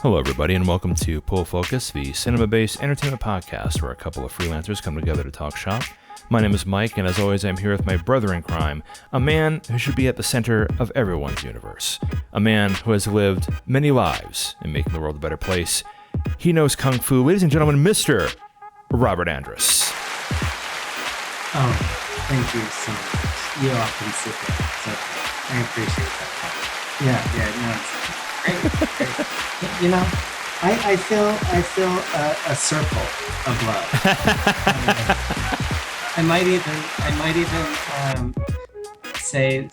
Hello, everybody, and welcome to Pull Focus, the cinema-based entertainment podcast where a couple of freelancers come together to talk shop. My name is Mike, and as always, I'm here with my brother in crime, a man who should be at the center of everyone's universe, a man who has lived many lives in making the world a better place. He knows Kung Fu. Ladies and gentlemen, Mr. Robert Andrus. Oh, thank you so much. You often sit there, so I appreciate that. Yeah, no, it's great. You know, I feel a circle of love. I might even say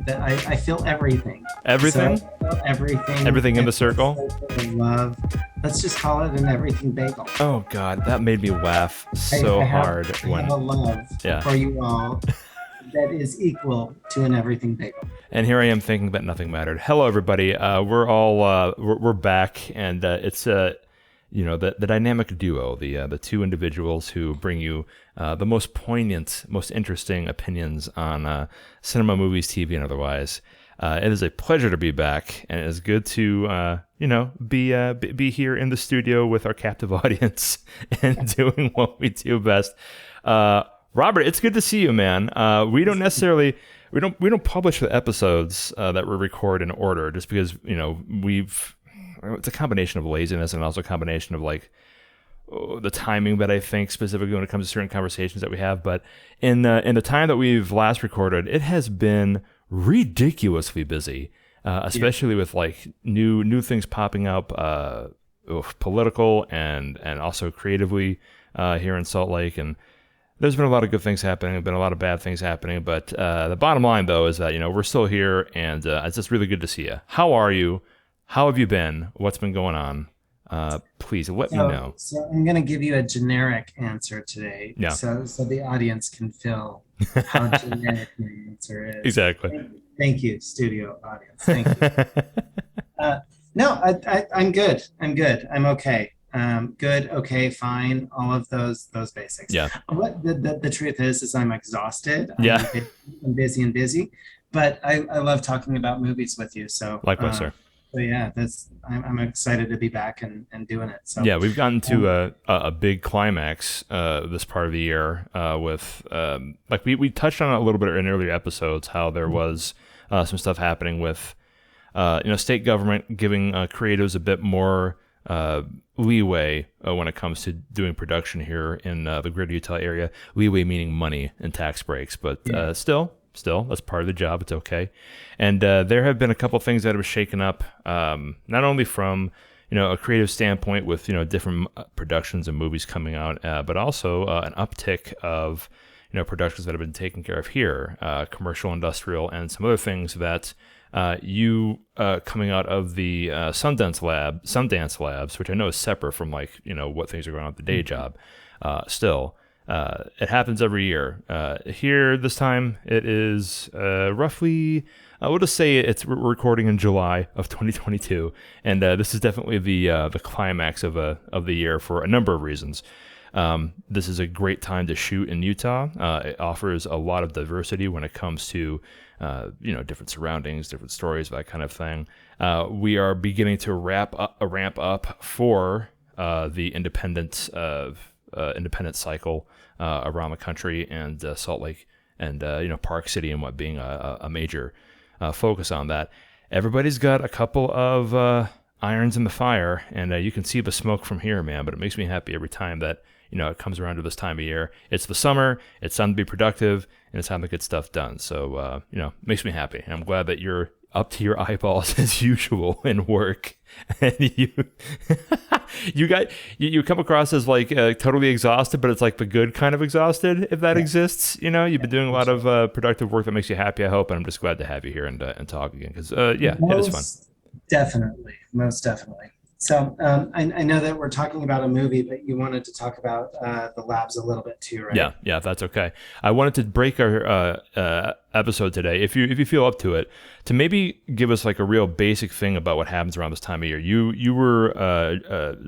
that I feel everything. Everything? So I feel everything. Everything in the circle? Love. Let's just call it an everything bagel. Oh, God, that made me laugh so hard. I have a love for you all that is equal to an everything bagel. And here I am thinking that nothing mattered. Hello, everybody. We're back, and it's the dynamic duo, the two individuals who bring you the most poignant, most interesting opinions on cinema, movies, TV, and otherwise. It is a pleasure to be back, and it is good to be here in the studio with our captive audience and doing what we do best. Robert, it's good to see you, man. We don't necessarily we don't publish the episodes that we record in order, just because it's a combination of laziness and also a combination of the timing that I think specifically when it comes to certain conversations that we have. But in the time that we've last recorded, it has been ridiculously busy, especially with new things popping up, political and also creatively here in Salt Lake. And there's been a lot of good things happening. There's been a lot of bad things happening. But the bottom line, though, is that we're still here, and it's just really good to see you. How are you? How have you been? What's been going on? Please let me know. So I'm going to give you a generic answer today, so the audience can feel how generic my answer is. Exactly. Thank you, studio audience. Thank you. No, I'm good. I'm okay. Good, okay, fine. All of those basics. Yeah. What the truth is I'm exhausted. I'm busy, but I love talking about movies with you. So likewise, sir. So yeah, I'm excited to be back and doing it. So yeah, we've gotten to a big climax this part of the year with we touched on it a little bit in earlier episodes, how there was some stuff happening with state government giving creatives a bit more leeway when it comes to doing production here in the greater Utah area. Leeway meaning money and tax breaks, but still, that's part of the job. It's okay. And there have been a couple things that have shaken up, not only from a creative standpoint with different productions and movies coming out, but also an uptick of productions that have been taken care of here, commercial, industrial, and some other things that coming out of the Sundance Labs, which I know is separate from what things are going on at the day job. Still, it happens every year. Here this time it is roughly. We'll just say we're recording in July of 2022, and this is definitely the climax of the year for a number of reasons. This is a great time to shoot in Utah. It offers a lot of diversity when it comes to different surroundings, different stories, that kind of thing. We are beginning to ramp up for the independent cycle around the country, and Salt Lake and Park City and what being a major focus on that. Everybody's got a couple of irons in the fire, and you can see the smoke from here, man. But it makes me happy every time that it comes around to this time of year. It's the summer. It's time to be productive, and it's time to get stuff done. So makes me happy, and I'm glad that you're up to your eyeballs as usual in work, and you come across as totally exhausted, but it's the good kind of exhausted, if that exists. You've been doing a lot of productive work that makes you happy, I hope, and I'm just glad to have you here and talk again, because it is fun. Most definitely. So I know that we're talking about a movie, but you wanted to talk about the labs a little bit too, right? Yeah, if that's okay. I wanted to break our episode today, if you feel up to it, to maybe give us a real basic thing about what happens around this time of year. You were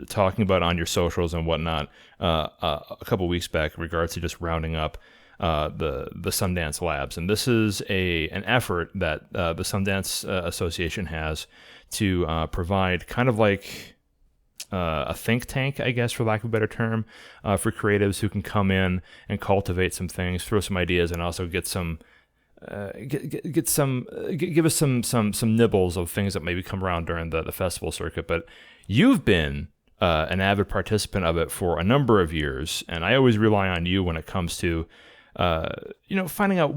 talking about on your socials and whatnot a couple weeks back in regards to just rounding up the Sundance Labs, and this is an effort that the Sundance Association has to provide kind of a think tank, I guess, for lack of a better term, for creatives who can come in and cultivate some things, throw some ideas, and also get some give us some nibbles of things that maybe come around during the festival circuit. But you've been an avid participant of it for a number of years, and I always rely on you when it comes to finding out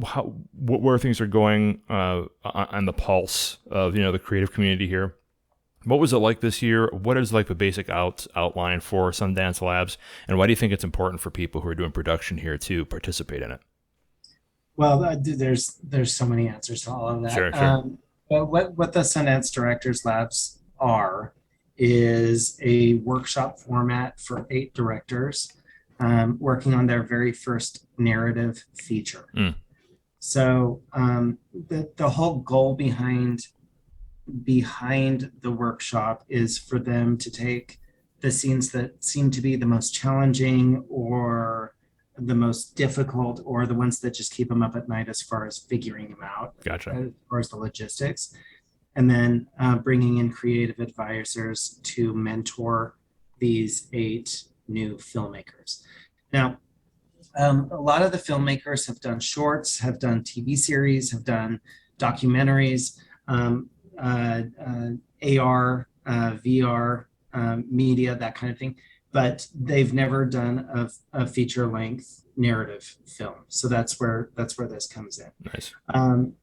where things are going on the pulse of the creative community here. What was it like this year? What is like the basic outline for Sundance Labs, and why do you think it's important for people who are doing production here to participate in it? Well, there's so many answers to all of that. Sure. But what the Sundance Directors Labs are is a workshop format for 8 directors working on their very first narrative feature. So the whole goal behind the workshop is for them to take the scenes that seem to be the most challenging or the most difficult, or the ones that just keep them up at night as far as figuring them out. Gotcha. As far as the logistics, and then bringing in creative advisors to mentor these 8 new filmmakers. Now, a lot of the filmmakers have done shorts, have done TV series, have done documentaries, AR, VR, media, that kind of thing. But they've never done a feature-length narrative film, so that's where this comes in. Nice.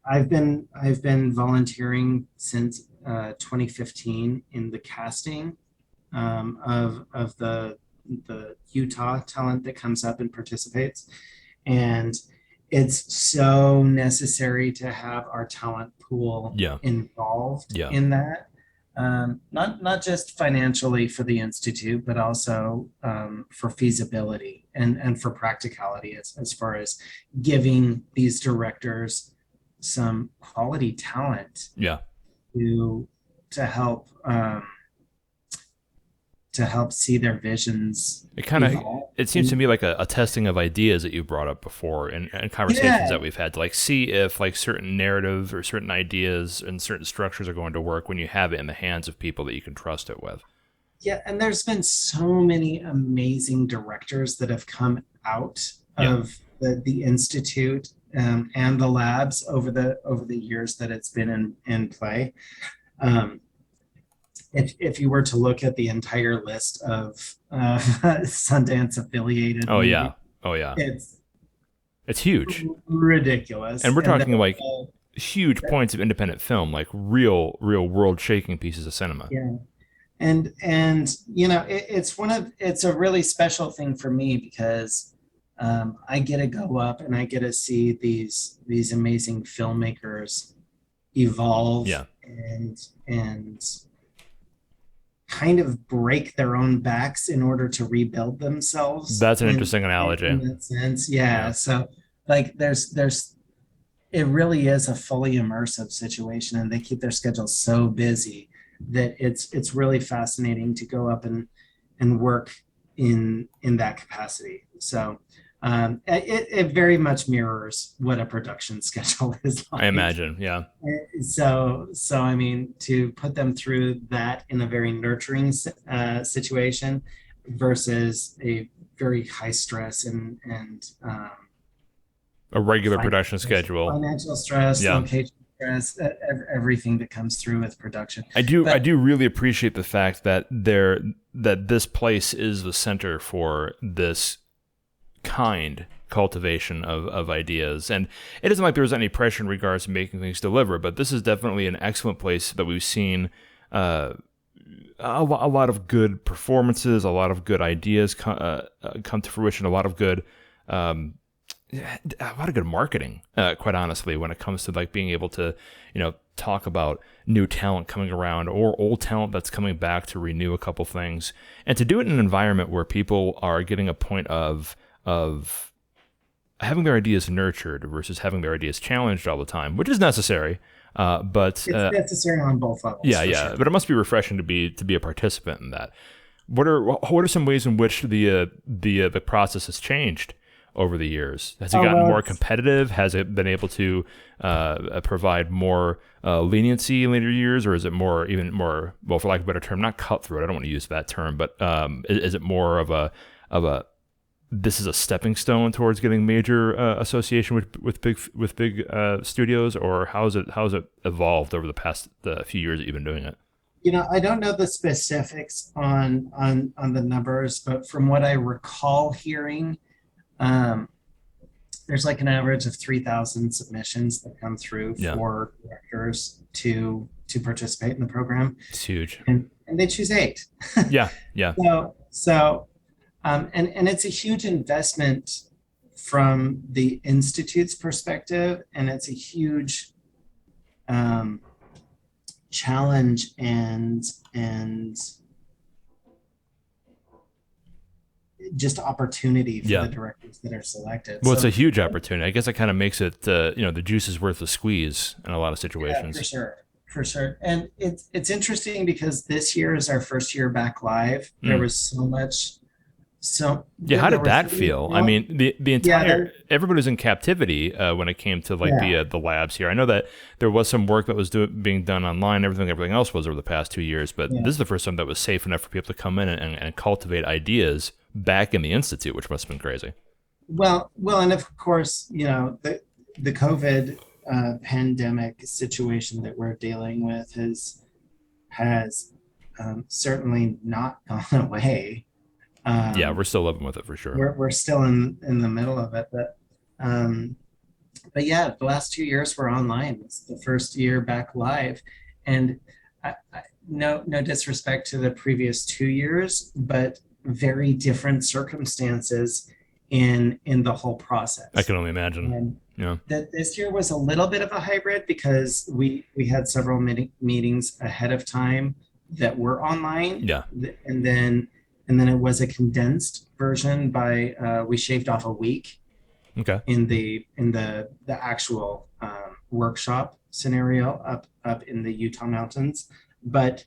I've been volunteering since 2015 in the casting of the Utah talent that comes up and participates, and it's so necessary to have our talent pool involved in that. Not just financially for the Institute, but also for feasibility and for practicality as far as giving these directors some quality talent to help see their visions. It seems to me like a testing of ideas that you brought up before and conversations that we've had to like see if like certain narratives or certain ideas and certain structures are going to work when you have it in the hands of people that you can trust it with. Yeah, and there's been so many amazing directors that have come out of the Institute and the labs over the years that it's been in play. If you were to look at the entire list of Sundance affiliated, it's huge, ridiculous, and we're talking like huge points of independent film, like real world shaking pieces of cinema. Yeah, and it's a really special thing for me because I get to go up and I get to see these amazing filmmakers evolve and kind of break their own backs in order to rebuild themselves. That's an interesting analogy. In that sense, so like there's it really is a fully immersive situation, and they keep their schedules so busy that it's really fascinating to go up and work in that capacity. So it very much mirrors what a production schedule is like. I imagine, yeah. So I mean, to put them through that in a very nurturing situation versus a very high stress and a regular production schedule, financial stress, location stress, everything that comes through with production. I do really appreciate the fact that this place is the center for this cultivation of ideas, and it isn't like there's any pressure in regards to making things deliver, but this is definitely an excellent place that we've seen a lot of good performances, a lot of good ideas come to fruition, a lot of good marketing, quite honestly, when it comes to like being able to talk about new talent coming around or old talent that's coming back to renew a couple things, and to do it in an environment where people are getting a point of having their ideas nurtured versus having their ideas challenged all the time, which is necessary. But it's necessary on both levels. Sure. But it must be refreshing to be a participant in that. What are some ways in which the process has changed over the years? Has it Oh, gotten well, more competitive? Has it been able to provide more leniency in later years, or is it even more, well, for lack of a better term, not cutthroat? I don't want to use that term, but is it more of a this is a stepping stone towards getting major association with big studios, or how's it evolved over the past few years that you've been doing it? I don't know the specifics on the numbers, but from what I recall hearing, um, there's like an average of 3,000 submissions that come through Yeah, for directors to participate in the program, it's huge. and they choose eight. Yeah, yeah, And it's a huge investment from the institute's perspective, and it's a huge um, challenge and just opportunity for yeah. the directors that are selected. Well, it's So a huge opportunity. I guess that kind of makes it, the juice is worth the squeeze in a lot of yeah, situations. for sure. And it's interesting because this year is our first year back live. There Mm. was so much. So Yeah, how there did was that feel? I mean, the yeah, entire everybody was in captivity when it came to like yeah, the labs here. I know that there was some work that was being done online. Everything else was over the past 2 years, but yeah. this is the first time that was safe enough for people to come in and cultivate ideas back in the institute, which must have been crazy. Well, and of course, the COVID pandemic situation that we're dealing with has certainly not gone away. Yeah, Um, we're still living with it for sure. we're still in the middle of it, um, but yeah, the last 2 years were online. It's the first year back live, and no disrespect to the previous 2 years, but very different circumstances in the whole I process. can only imagine. And Yeah, that this year was a little bit of a hybrid because we had several meetings ahead of time that were online, yeah. and then it was a condensed version by we shaved off a week Okay. in the actual workshop scenario up in the Utah mountains, but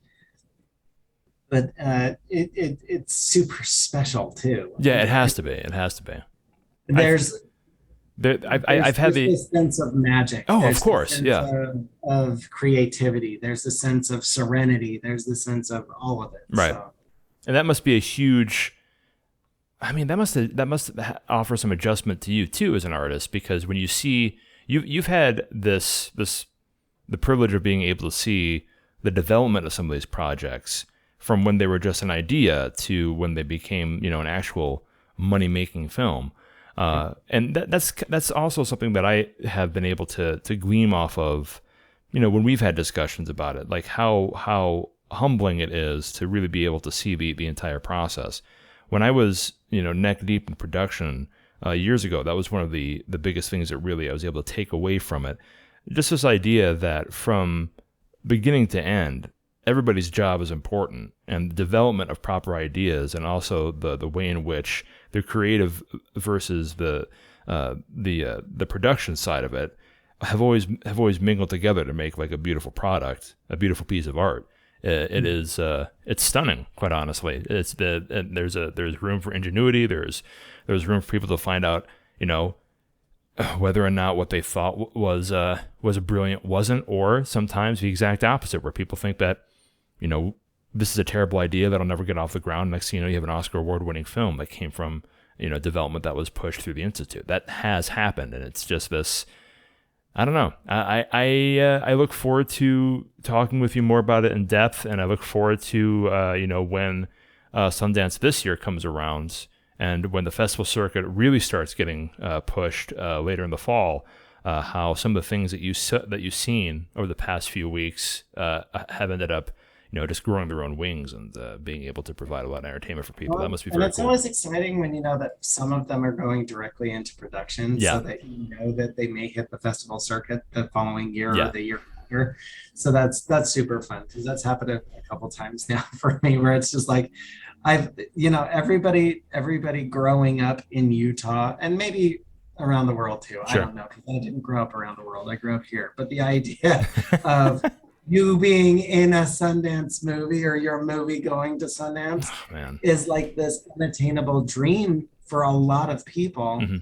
it's super special too. Yeah, it has to be. It has to be. I There's I've had there's the this sense of magic. oh, of There's this course, sense yeah, of creativity. There's the sense of serenity. There's the sense of all of it. right. So And that must be a huge. I mean, offer some adjustment to you too as an artist, because when you see you've had the privilege of being able to see the development of some of these projects from when they were just an idea to when they became an actual money making film. And that's also something that I have been able to glean off of, when we've had discussions about it, like how humbling it is to really be able to see the entire process. When I was, neck deep in production years ago, that was one of the biggest things that really I was able to take away from it. Just this idea that from beginning to end, everybody's job is important, and the development of proper ideas, and also the way in which they're creative versus the production side of it have always mingled together to make like a beautiful product, a beautiful piece of art. It is it's stunning, quite honestly. And there's room for ingenuity. There's room for people to find out, whether or not what they thought was brilliant wasn't, or sometimes the exact opposite, where people think that, this is a terrible idea that'll never get off the ground. Next thing you know, you have an Oscar award-winning film that came from, development that was pushed through the Institute. That has happened, and it's just this. I don't know. I look forward to talking with you more about it in depth, and I look forward to when Sundance this year comes around, and when the festival circuit really starts getting pushed later in the fall. How some of the things that you've seen over the past few weeks have ended up, just growing their own wings and being able to provide a lot of entertainment for people. That must be and very it's cool. always exciting when you know that some of them are going directly into production, Yeah. so that you know that they may hit the festival circuit the following year Yeah. or the year after. So that's super fun, because that's happened a couple times now for me, where it's just like everybody growing up in Utah, and maybe around the world too. Sure. I don't know, because I didn't grow up around the world. I grew up here. But the idea of you being in a Sundance movie, or your movie going to Sundance, Man. is like this unattainable dream for a lot of people. Mm-hmm.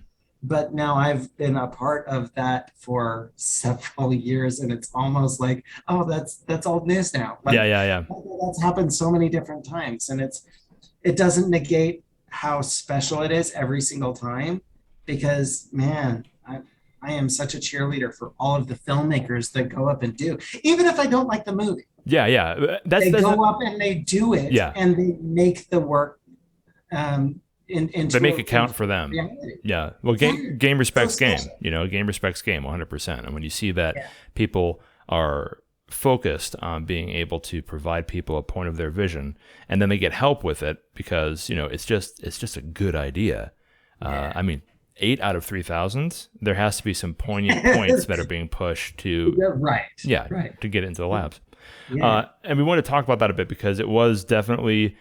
but now I've been a part of that for several years, and it's almost like, oh, that's old news now. Yeah, Like yeah, yeah. that's happened so many different times, and it doesn't negate how special it is every single time, because man, I am such a cheerleader for all of the filmmakers that go up and do, even if I don't like the movie. Yeah, yeah. They go up and they do it, yeah. and they make the work into They make it count for them. reality. Yeah. Well, game respects game. You know, game respects game 100%. And when you see that people are focused on being able to provide people a point of their vision, and then they get help with it because, you know, it's just a good idea. I mean, 8 out of 3,000, there has to be some poignant points that are being pushed to to get into the labs. And we want to talk about that a bit because it was definitely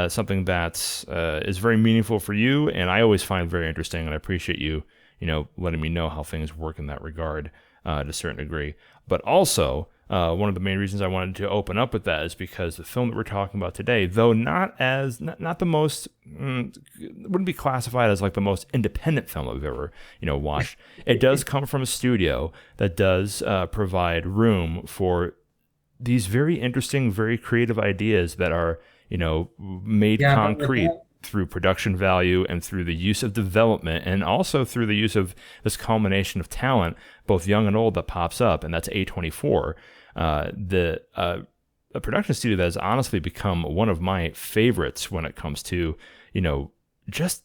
something that is very meaningful for you, and I always find very interesting, and I appreciate you, you know, letting me know how things work in that regard to a certain degree. But also, one of the main reasons I wanted to open up with that is because the film that we're talking about today, though not the most, wouldn't be classified as like the most independent film I've ever, you know, watched. It does come from a studio that does provide room for these very interesting, very creative ideas that are, you know, made concrete through production value and through the use of development, and also through the use of this culmination of talent, both young and old, that pops up, and that's A24. A production studio that has honestly become one of my favorites when it comes to, you know, just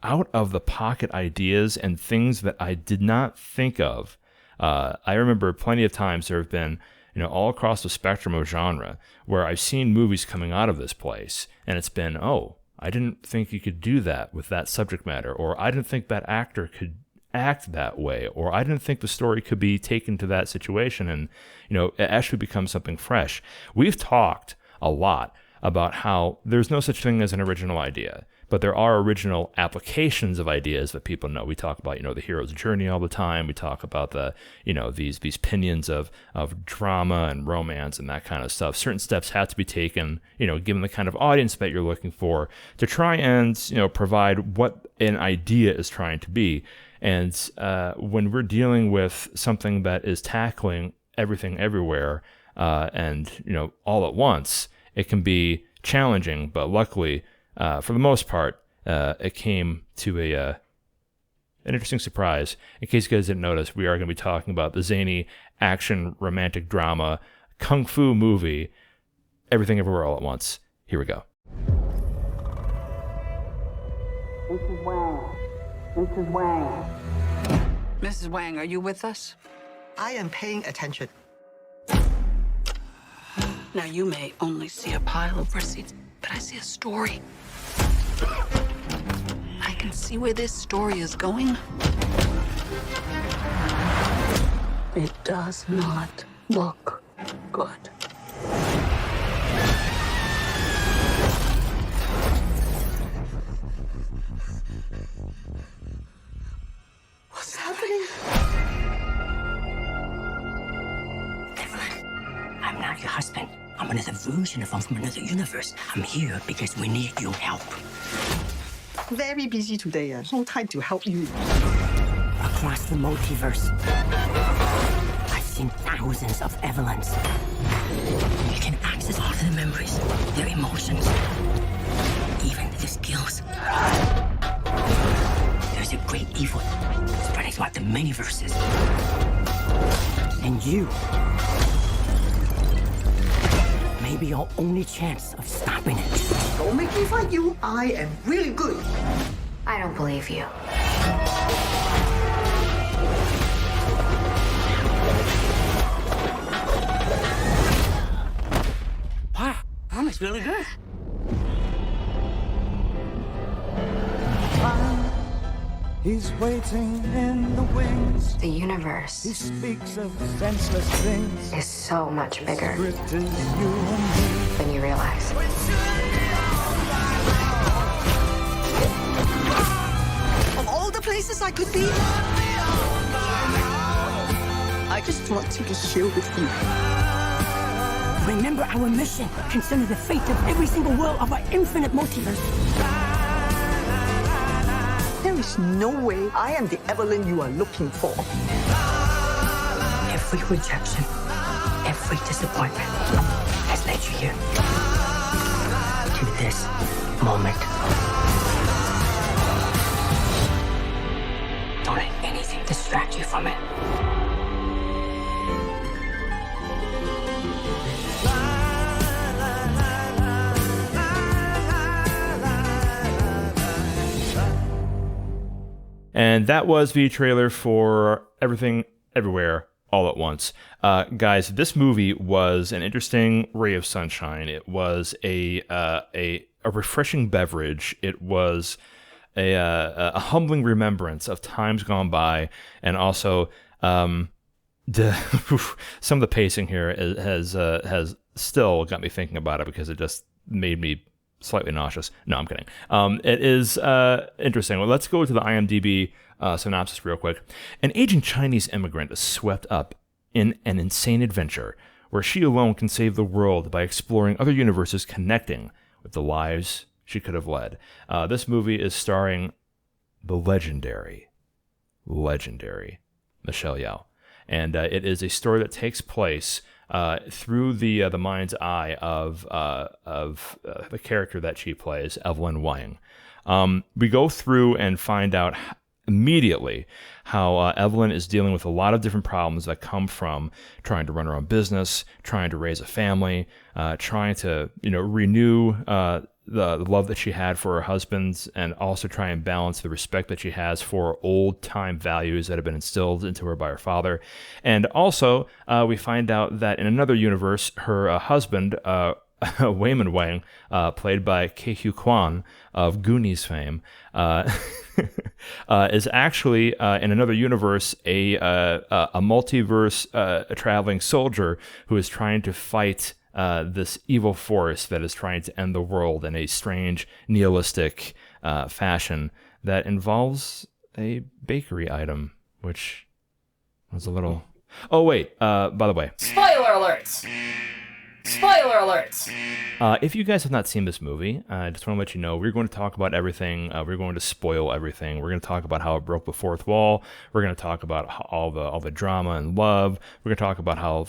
out of the pocket ideas and things that I did not think of. I remember plenty of times there have been, you know, all across the spectrum of genre where I've seen movies coming out of this place, and it's been, oh, I didn't think you could do that with that subject matter, or I didn't think that actor could act that way, or I didn't think the story could be taken to that situation, and, you know, it actually becomes something fresh. We've talked a lot about how there's no such thing as an original idea, but there are original applications of ideas that people know. We talk about, you know, the hero's journey all the time. We talk about the, you know, these pinions of drama and romance and that kind of stuff. Certain steps have to be taken, you know, given the kind of audience that you're looking for, to try and, you know, provide what an idea is trying to be. And when we're dealing with something that is tackling everything everywhere and, you know, all at once, it can be challenging, but luckily, for the most part, it came to an interesting surprise. In case you guys didn't notice, we are going to be talking about the zany action romantic drama kung fu movie, Everything Everywhere All at Once. Here we go. Mrs. Wang. Mrs. Wang. Mrs. Wang, are you with us? I am paying attention. Now, you may only see a pile of receipts, but I see a story. I can see where this story is going. It does not look good. What's happening? Evelyn, I'm not your husband. I'm another version of him from another universe. I'm here because we need your help. Very busy today. No time to help you. Across the multiverse, I've seen thousands of Evelyns. You can access all their memories, their emotions, even their skills. There's a great evil spreading throughout the many verses. And you may be our only chance of stopping it. Don't make me fight you. I am really good. I don't believe you. Wow, that looks really good. He's waiting in the wings. The He universe speaks of senseless things. is so much bigger Written in you and me. than you realize. Of all the places I could be, I just want to be here with you. Remember our mission. Consider the fate of every single world of our infinite multiverse. There is no way I am the Evelyn you are looking for. Every rejection, every disappointment has led you here. To this moment. Don't let anything distract you from it. And that was the trailer for Everything, Everywhere, All at Once. Guys, this movie was an interesting ray of sunshine. It was a refreshing beverage. It was a humbling remembrance of times gone by, and also some of the pacing here has still got me thinking about it because it just made me slightly nauseous. No, I'm kidding. It is interesting. Well, let's go to the IMDb synopsis real quick. An aging Chinese immigrant is swept up in an insane adventure where she alone can save the world by exploring other universes connecting with the lives she could have led. This movie is starring the legendary Michelle Yeoh. And it is a story that takes place through the mind's eye of the character that she plays, Evelyn Wang. We go through and find out immediately how Evelyn is dealing with a lot of different problems that come from trying to run her own business, trying to raise a family, trying to renew the love that she had for her husband, and also try and balance the respect that she has for old-time values that have been instilled into her by her father. And also, we find out that in another universe, her husband, Wayman Wang, played by Ke-Huy Quan of Goonies fame, is actually in another universe a multiverse traveling soldier who is trying to fight this evil force that is trying to end the world in a strange nihilistic fashion that involves a bakery item, which was a little... Oh, wait, by the way... Spoiler alerts! Spoiler alerts! If you guys have not seen this movie, I just want to let you know, we're going to talk about everything. We're going to spoil everything. We're going to talk about how it broke the fourth wall. We're going to talk about all the drama and love. We're going to talk about how,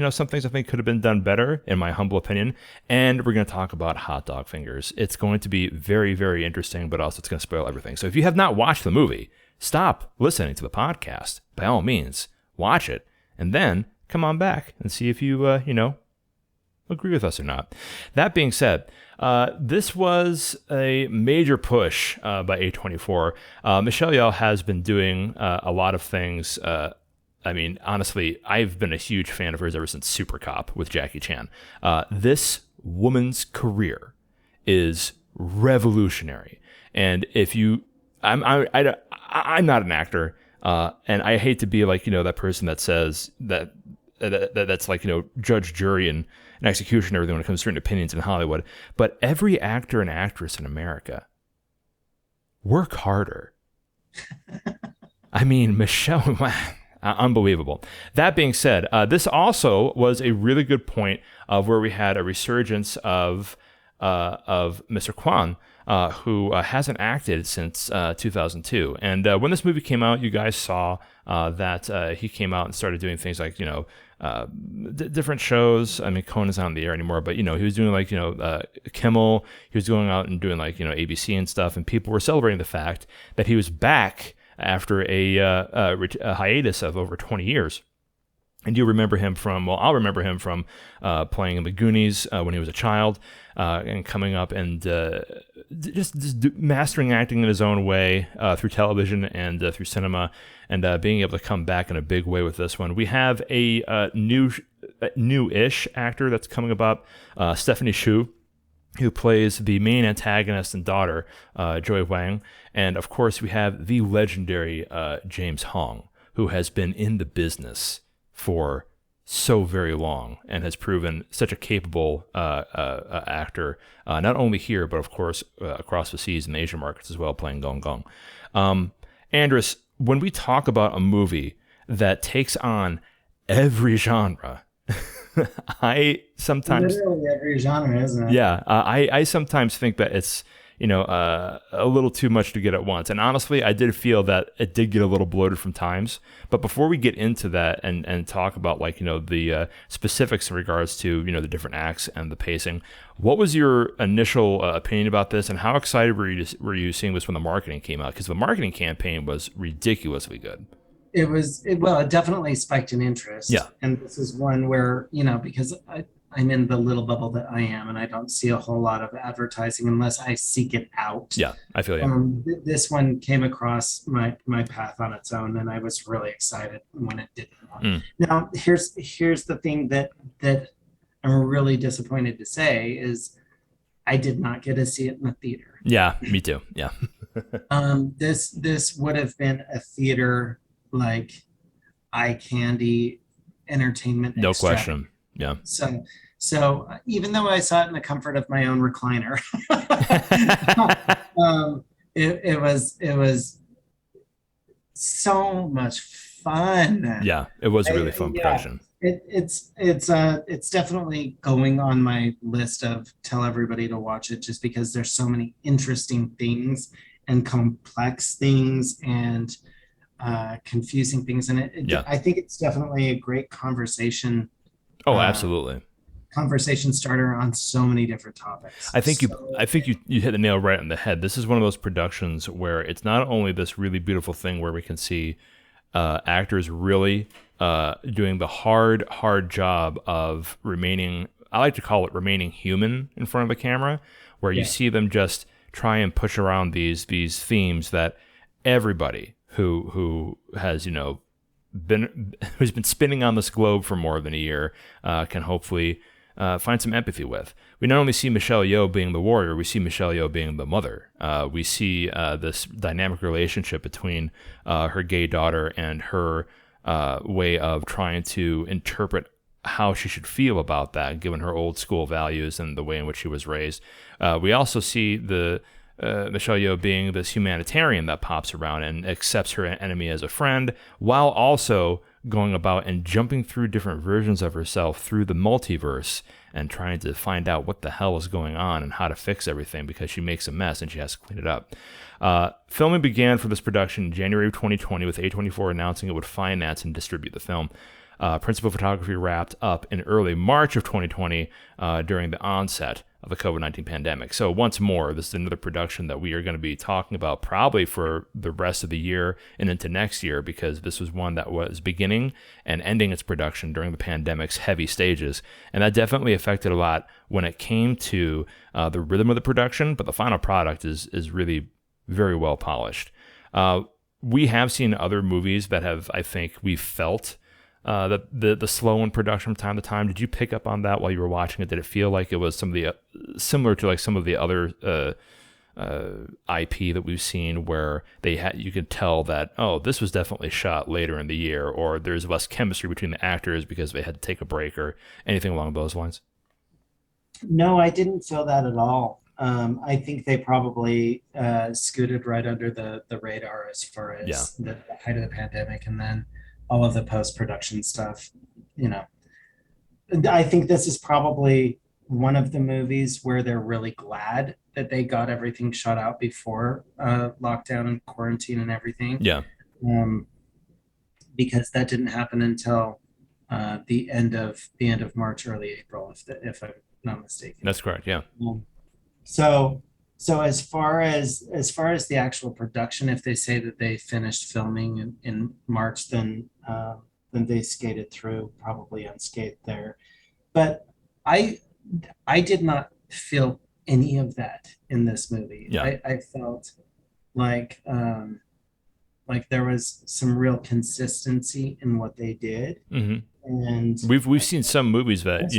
some things I think could have been done better, in my humble opinion. And we're going to talk about hot dog fingers. It's going to be very, very interesting, but also it's going to spoil everything. So if you have not watched the movie, stop listening to the podcast. By all means, watch it. And then come on back and see if you, agree with us or not. That being said, this was a major push by A24. Michelle Yeoh has been doing a lot of things. Honestly, I've been a huge fan of hers ever since Super Cop with Jackie Chan. This woman's career is revolutionary. And if you, I'm not an actor, and I hate to be like, that person that says that's like, judge, jury, and executioner when it comes to certain opinions in Hollywood. But every actor and actress in America work harder. Michelle, unbelievable. That being said, this also was a really good point of where we had a resurgence of Mr. Kwan, who hasn't acted since 2002. And when this movie came out, you guys saw that he came out and started doing things like, different shows. Conan's not on the air anymore, but, he was doing like, Kimmel. He was going out and doing like, ABC and stuff. And people were celebrating the fact that he was back after a hiatus of over 20 years. And you remember him from, I'll remember him from playing in the Goonies when he was a child and coming up and just mastering acting in his own way through television and through cinema, and being able to come back in a big way with this one. We have a new-ish actor that's coming about, Stephanie Hsu, who plays the main antagonist and daughter, Joy Wang. And, of course, we have the legendary James Hong, who has been in the business for so very long and has proven such a capable actor, not only here, but of course across the seas in Asian markets as well, playing Gong Gong. Andrus, when we talk about a movie that takes on every genre, I sometimes... Literally every genre, isn't it? Yeah, I sometimes think that it's, a little too much to get at once. And honestly, I did feel that it did get a little bloated from times. But before we get into that and talk about the specifics in regards to, the different acts and the pacing, what was your initial opinion about this, and how excited were you seeing this when the marketing came out? Because the marketing campaign was ridiculously good. It definitely spiked in interest. Yeah. And this is one where, because I'm in the little bubble that I am, and I don't see a whole lot of advertising unless I seek it out. Yeah, I feel you. This one came across my path on its own, and I was really excited when it did. Now, here's the thing that I'm really disappointed to say is I did not get to see it in the theater. Yeah, me too. Yeah. This would have been a theater like eye candy entertainment. No question. Yeah. So even though I saw it in the comfort of my own recliner, it was so much fun. Yeah, it was a really fun production. It's definitely going on my list of tell everybody to watch it, just because there's so many interesting things and complex things and confusing things in it. I think it's definitely a great conversation. Oh, absolutely. Conversation starter on so many different topics. I think you hit the nail right on the head. This is one of those productions where it's not only this really beautiful thing where we can see actors really doing the hard job of remaining, I like to call it remaining human in front of the camera, where you see them just try and push around these themes that everybody who has who's been spinning on this globe for more than a year can hopefully find some empathy with. We not only see Michelle Yeoh being the warrior, we see Michelle Yeoh being the mother. We see this dynamic relationship between her gay daughter and her way of trying to interpret how she should feel about that, given her old school values and the way in which she was raised. We also see the Michelle Yeoh being this humanitarian that pops around and accepts her enemy as a friend, while also going about and jumping through different versions of herself through the multiverse and trying to find out what the hell is going on and how to fix everything, because she makes a mess and she has to clean it up. Filming began for this production in January of 2020, with A24 announcing it would finance and distribute the film. Principal photography wrapped up in early March of 2020 during the onset of the COVID-19 pandemic. So once more, this is another production that we are going to be talking about probably for the rest of the year and into next year, because this was one that was beginning and ending its production during the pandemic's heavy stages. And that definitely affected a lot when it came to the rhythm of the production, but the final product is really very well polished. We have seen other movies that have, I think, we felt the slow in production from time to time. Did you pick up on that while you were watching it? Did it feel like it was some of the similar to like some of the other IP that we've seen, where you could tell that, oh, this was definitely shot later in the year, or there's less chemistry between the actors because they had to take a break, or anything along those lines? No, I didn't feel that at all. I think they probably scooted right under the radar as far as the height of the pandemic, and then all of the post-production stuff. I think this is probably one of the movies where they're really glad that they got everything shot out before lockdown and quarantine and everything. Yeah. Because that didn't happen until the end of March, early April, if I'm not mistaken. That's correct. Yeah. So as far as the actual production, if they say that they finished filming in March, then they skated through probably unscathed there. But I did not feel any of that in this movie. Yeah. I felt like there was some real consistency in what they did. Mm-hmm. And we've seen some movies that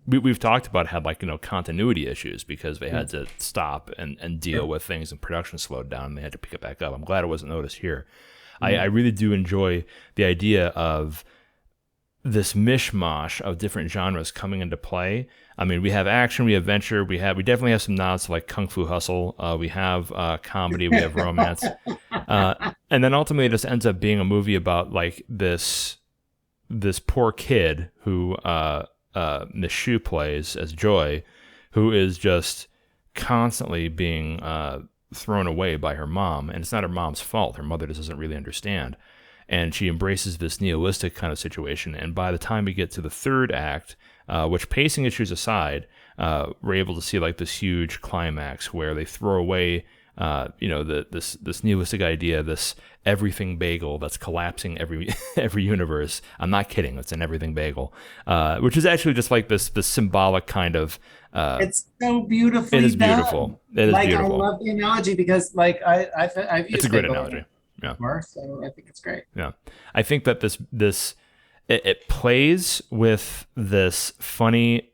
we've talked about had continuity issues because they had to stop and deal with things, and production slowed down and they had to pick it back up. I'm glad it wasn't noticed here. I really do enjoy the idea of this mishmash of different genres coming into play. I mean, we have action, we have adventure, we definitely have some nods to like Kung Fu Hustle. We have comedy, we have romance, and then ultimately this ends up being a movie about like this poor kid who Miss Shu plays as Joy, who is just constantly being thrown away by her mom, and it's not her mom's fault. Her mother just doesn't really understand. And she embraces this nihilistic kind of situation. And by the time we get to the third act, which pacing issues aside, we're able to see like this huge climax where they throw away, this nihilistic idea, this everything bagel that's collapsing every universe. I'm not kidding. It's an everything bagel, which is actually just like this symbolic kind of. It's so beautiful. It is beautiful. It is beautiful. I love the analogy because I've used it's a great bagel analogy. Yeah. before, so I think it's great. Yeah, I think that it plays with this funny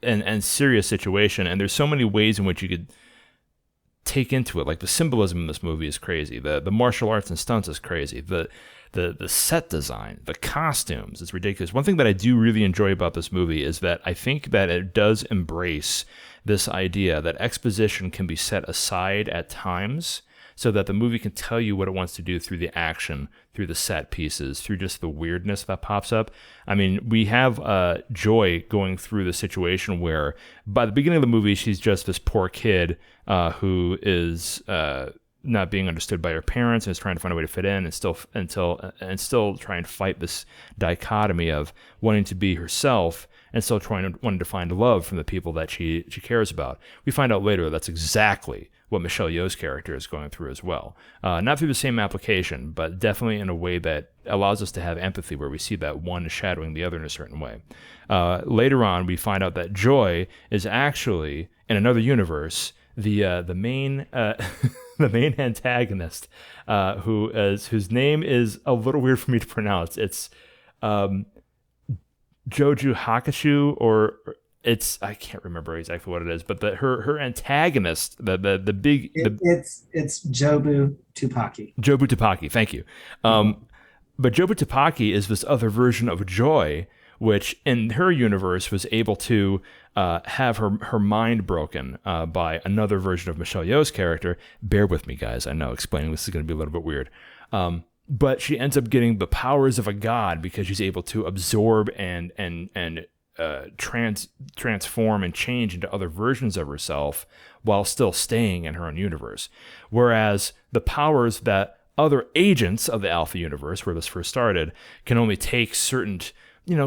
and serious situation, and there's so many ways in which you could take into it. Like the symbolism in this movie is crazy. The martial arts and stunts is crazy. The set design, the costumes, it's ridiculous. One thing that I do really enjoy about this movie is that I think that it does embrace this idea that exposition can be set aside at times so that the movie can tell you what it wants to do through the action, through the set pieces, through just the weirdness that pops up. I mean, we have Joy going through the situation where by the beginning of the movie, she's just this poor kid who is not being understood by her parents and is trying to find a way to fit in and still trying to fight this dichotomy of wanting to be herself and still wanting to find love from the people that she cares about. We find out later that's exactly what Michelle Yeoh's character is going through as well. Not through the same application, but definitely in a way that allows us to have empathy where we see that one is shadowing the other in a certain way. Later on, we find out that Joy is actually, in another universe, the main the main antagonist, whose name is a little weird for me to pronounce. It's Joju Hakashu, or I can't remember exactly what it is, but her antagonist, it's Jobu Tupaki. Jobu Tupaki, thank you. But Jobu Tupaki is this other version of Joy, which in her universe was able to have her mind broken by another version of Michelle Yeoh's character. Bear with me, guys. I know explaining this is going to be a little bit weird. But she ends up getting the powers of a god because she's able to absorb and transform and change into other versions of herself while still staying in her own universe. Whereas the powers that other agents of the Alpha universe, where this first started, can only take certain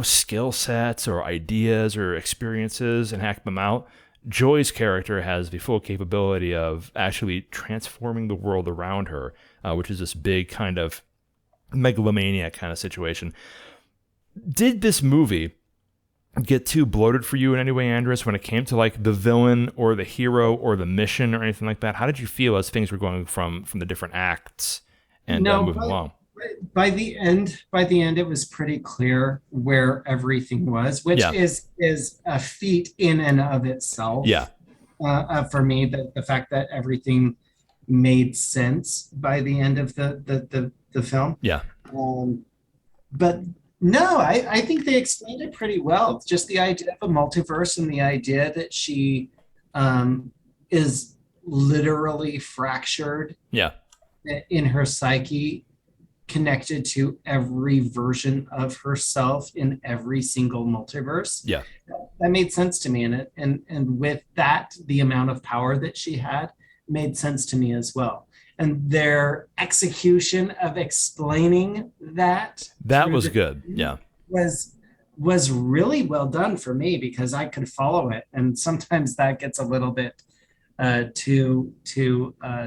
skill sets or ideas or experiences and hack them out. Joy's character has the full capability of actually transforming the world around her, which is this big kind of megalomaniac kind of situation. Did this movie get too bloated for you in any way, Andrus, when it came to like the villain or the hero or the mission or anything like that? How did you feel as things were going from the different acts and moving along? By the end, it was pretty clear where everything was, which is a feat in and of itself. Yeah. For me, the fact that everything made sense by the end of the film. Yeah. But no, I think they explained it pretty well. Just the idea of a multiverse and the idea that she is literally fractured. Yeah. In her psyche, connected to every version of herself in every single multiverse. Yeah. That made sense to me. And with that, the amount of power that she had made sense to me as well. And their execution of explaining that was good. Yeah. Was really well done for me because I could follow it. And sometimes that gets a little bit too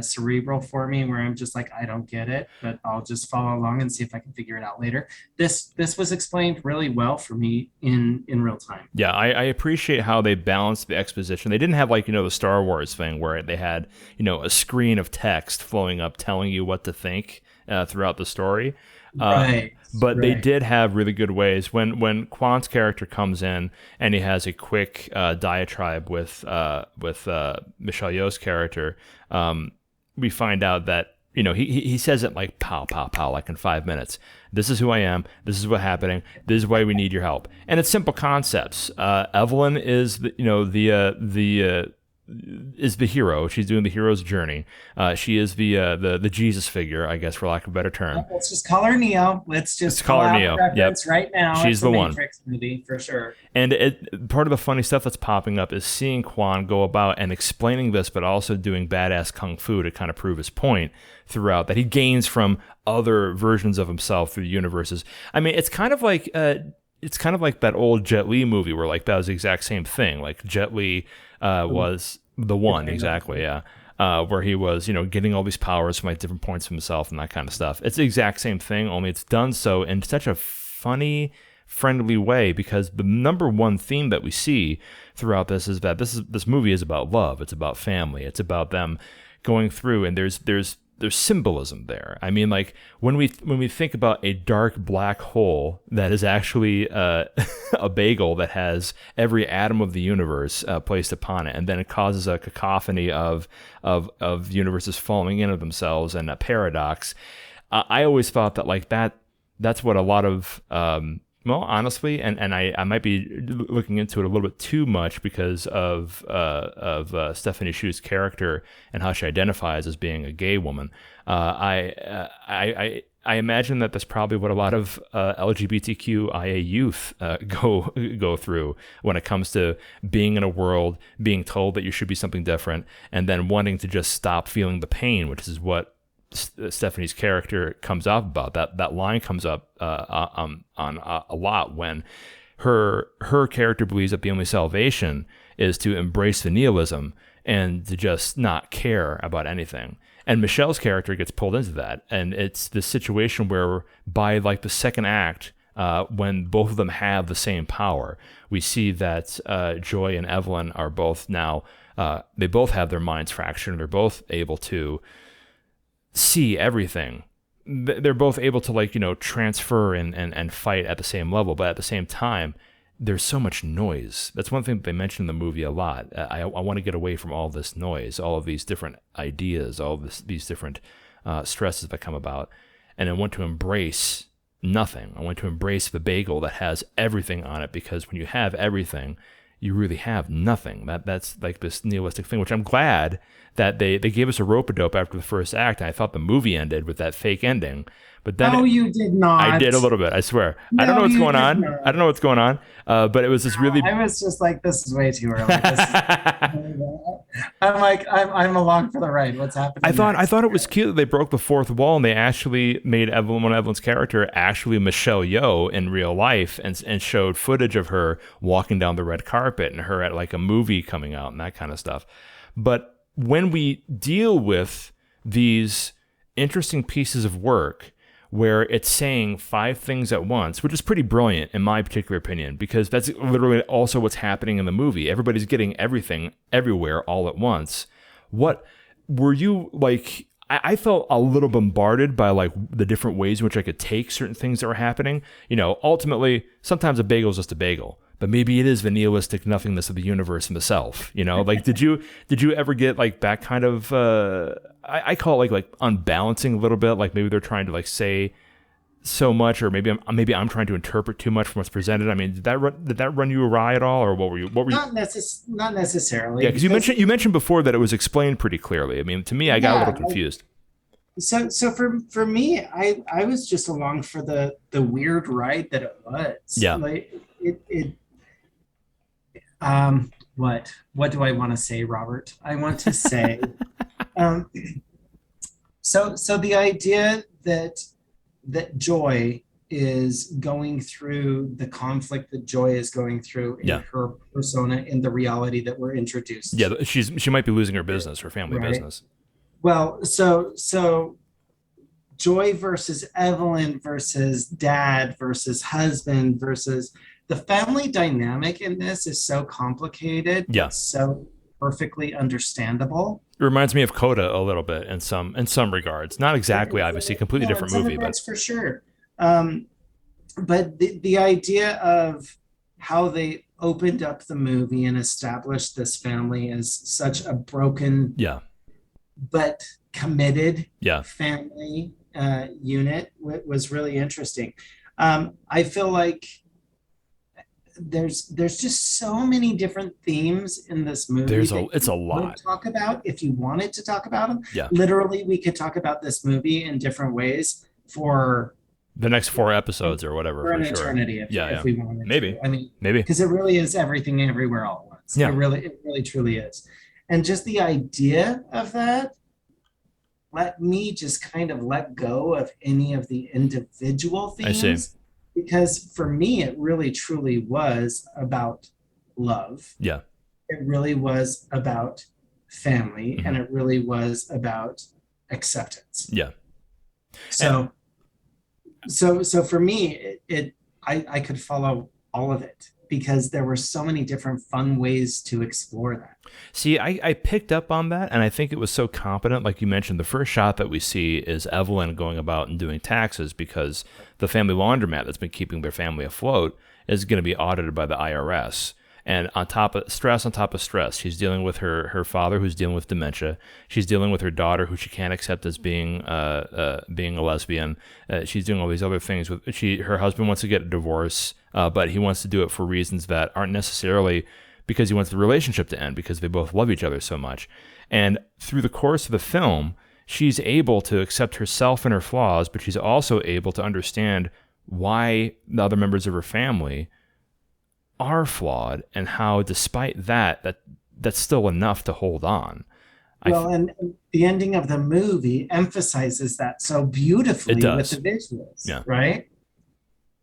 cerebral for me, where I'm just like, I don't get it, but I'll just follow along and see if I can figure it out later. This was explained really well for me in real time. Yeah, I appreciate how they balanced the exposition. They didn't have the Star Wars thing where they had a screen of text flowing up telling you what to think throughout the story. Right. But they did have really good ways. When Quant's character comes in and he has a quick diatribe with Michelle Yeoh's character, we find out that he says it like pow pow pow, like in 5 minutes. This is who I am. This is what's happening. This is why we need your help. And it's simple concepts. Evelyn is the is the hero. She's doing the hero's journey. She is the Jesus figure, I guess, for lack of a better term. Let's just call her Neo. Let's just call her Neo. Reference right now. She's the one. Matrix movie for sure. And part of the funny stuff that's popping up is seeing Quan go about and explaining this, but also doing badass kung fu to kind of prove his point throughout that he gains from other versions of himself through the universes. I mean, it's kind of like that old Jet Li movie where like that was the exact same thing. Like Jet Li was the one, exactly, yeah. Where he was, getting all these powers from like different points of himself and that kind of stuff. It's the exact same thing, only it's done so in such a funny, friendly way, because the number one theme that we see throughout this is that this movie is about love. It's about family. It's about them going through, and there's symbolism there. I mean, like when we think about a dark black hole that is actually a bagel that has every atom of the universe placed upon it, and then it causes a cacophony of universes falling into themselves and a paradox. I always thought that like that's what a lot of honestly, and I might be looking into it a little bit too much because of Stephanie Shu's character and how she identifies as being a gay woman. I imagine that that's probably what a lot of LGBTQIA youth go through when it comes to being in a world, being told that you should be something different, and then wanting to just stop feeling the pain, which is what Stephanie's character comes up about. That line comes up on a lot when her character believes that the only salvation is to embrace the nihilism and to just not care about anything. And Michelle's character gets pulled into that, and it's this situation where by like the second act, when both of them have the same power, we see that Joy and Evelyn are both now they both have their minds fractured, and they're both able to see everything. They're both able to transfer and fight at the same level, but at the same time there's so much noise. That's one thing that they mention in the movie a lot. I want to get away from all this noise, all of these different ideas, all of these different stresses that come about, and I want to embrace nothing. I want to embrace the bagel that has everything on it, because when you have everything, you really have nothing. That's like this nihilistic thing, which I'm glad that they gave us a rope-a-dope after the first act, and I thought the movie ended with that fake ending. But then you did not. I did a little bit, I swear. No, I don't know what's going on. Not. I don't know what's going on. But it was this really. I was just like, this is way too early. I'm like, I'm along for the ride. What's happening? I thought it was cute that they broke the fourth wall and they actually made Evelyn's character actually Michelle Yeoh in real life, and showed footage of her walking down the red carpet and her at like a movie coming out and that kind of stuff. But when we deal with these interesting pieces of work where it's saying 5 things at once, which is pretty brilliant in my particular opinion, because that's literally also what's happening in the movie. Everybody's getting everything everywhere all at once. What were you like? I felt a little bombarded by like the different ways in which I could take certain things that were happening. Ultimately, sometimes a bagel is just a bagel, but maybe it is the nihilistic nothingness of the universe and the self. Like did you ever get like that kind of I call it like unbalancing a little bit, like maybe they're trying to like say so much, or maybe I'm trying to interpret too much from what's presented. I mean, did that run you awry at all, or what were you? Not necessarily. Yeah, because you mentioned before that it was explained pretty clearly. I mean, to me, I got a little confused. So for me, I was just along for the weird ride that it was. Yeah. Like it what do I want to say, Robert? I want to say so the idea that Joy is going through the conflict that Joy is going through in her persona, in the reality that we're introduced. Yeah, she might be losing her business, her family business. Well, so Joy versus Evelyn versus dad versus husband versus the family dynamic in this is so complicated. Yeah. So perfectly understandable. It reminds me of Coda a little bit in some regards. Not exactly, obviously, completely different movie, but for sure. But the idea of how they opened up the movie and established this family as such a broken, but committed, family unit was really interesting. I feel like there's just so many different themes in this movie. It's a lot. Would talk about if you wanted to talk about them. Yeah. Literally, we could talk about this movie in different ways for the next 4 episodes or whatever, for an sure. eternity. If we wanted maybe. to. I mean, maybe because it really is everything everywhere all at once. Yeah. It really truly is. And just the idea of that let me just kind of let go of any of the individual themes. I see. Because for me, it really truly was about love. Yeah. It really was about family, Mm-hmm. and it really was about acceptance. Yeah. So for me, I could follow all of it because there were so many different fun ways to explore that. See, I picked up on that, and I think it was so competent. Like you mentioned, the first shot that we see is Evelyn going about and doing taxes because the family laundromat that's been keeping their family afloat is going to be audited by the IRS. And on top of stress, she's dealing with her father who's dealing with dementia. She's dealing with her daughter who she can't accept as being a lesbian. She's doing all these other things. Her husband wants to get a divorce, but he wants to do it for reasons that aren't necessarily because he wants the relationship to end because they both love each other so much. And through the course of the film, she's able to accept herself and her flaws, but she's also able to understand why the other members of her family are flawed and how despite that's still enough to hold on. And the ending of the movie emphasizes that so beautifully with the visuals, yeah. Right?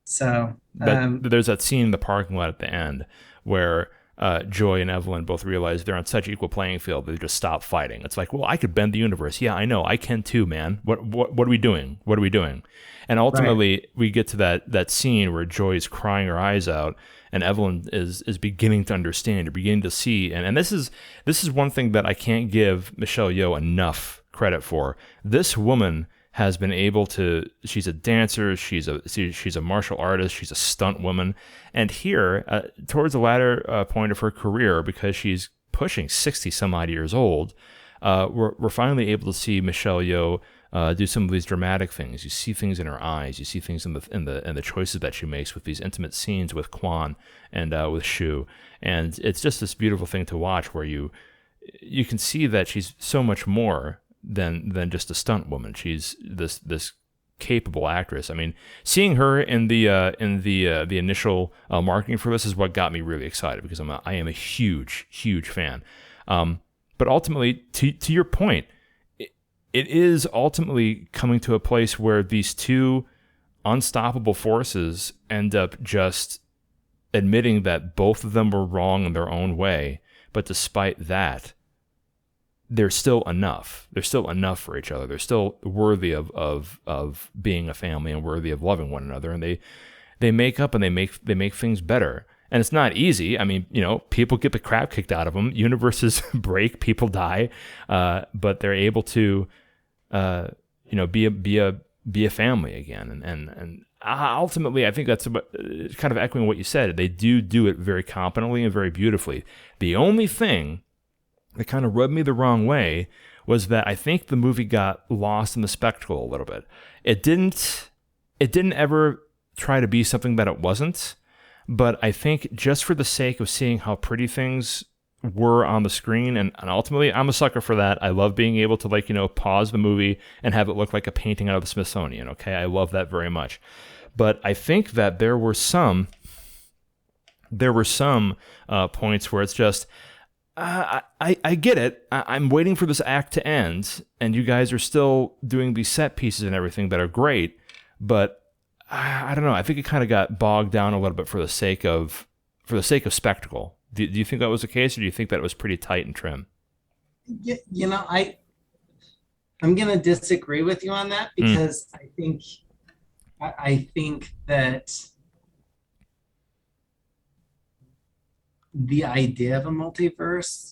So there's that scene in the parking lot at the end where Joy and Evelyn both realize they're on such equal playing field they just stop fighting. It's like, well, I could bend the universe. Yeah, I know, I can too, man. What are we doing? What are we doing? And ultimately, we get to that scene where Joy is crying her eyes out, and Evelyn is beginning to understand, or beginning to see. And this is one thing that I can't give Michelle Yeoh enough credit for. This woman has been able to. She's a dancer. She's a martial artist. She's a stunt woman. And here, towards the latter point of her career, because she's pushing 60 some odd years old, we're finally able to see Michelle Yeoh do some of these dramatic things. You see things in her eyes. You see things in the choices that she makes with these intimate scenes with Quan and with Shu. And it's just this beautiful thing to watch where you can see that she's so much more than just a stunt woman. She's this capable actress. I mean, seeing her in the initial marketing for this is what got me really excited because I am a huge fan. But ultimately, to your point, it is ultimately coming to a place where these two unstoppable forces end up just admitting that both of them were wrong in their own way. But despite that, they're still enough. They're still enough for each other. They're still worthy of being a family and worthy of loving one another. And they make up and they make things better. And it's not easy. I mean, people get the crap kicked out of them. Universes break, people die, but they're able to, be a family again. And ultimately, I think that's kind of echoing what you said. They do it very competently and very beautifully. The only thing that kind of rubbed me the wrong way was that I think the movie got lost in the spectacle a little bit. It didn't ever try to be something that it wasn't. But I think just for the sake of seeing how pretty things were on the screen, and ultimately I'm a sucker for that. I love being able to pause the movie and have it look like a painting out of the Smithsonian. Okay, I love that very much. But I think that there were some points where it's just I get it. I'm waiting for this act to end, and you guys are still doing these set pieces and everything that are great, but I don't know. I think it kind of got bogged down a little bit for the sake of spectacle. Do you think that was the case, or do you think that it was pretty tight and trim? I'm gonna disagree with you on that because I think that the idea of a multiverse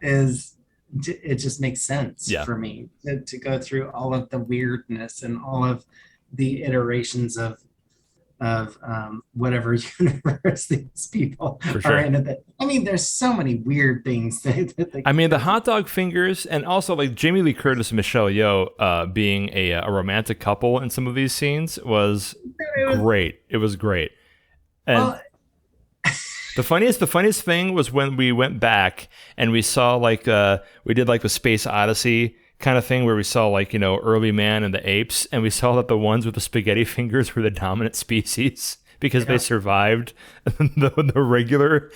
it just makes sense for me to go through all of the weirdness and all of the iterations of whatever universe these people are in. I mean, there's so many weird things. The hot dog fingers, and also like Jamie Lee Curtis and Michelle Yeoh being a romantic couple in some of these scenes was great. It was great. And Well, the funniest thing was when we went back and we saw like we did like the Space Odyssey kind of thing where we saw like, early man and the apes, and we saw that the ones with the spaghetti fingers were the dominant species because they survived the regular.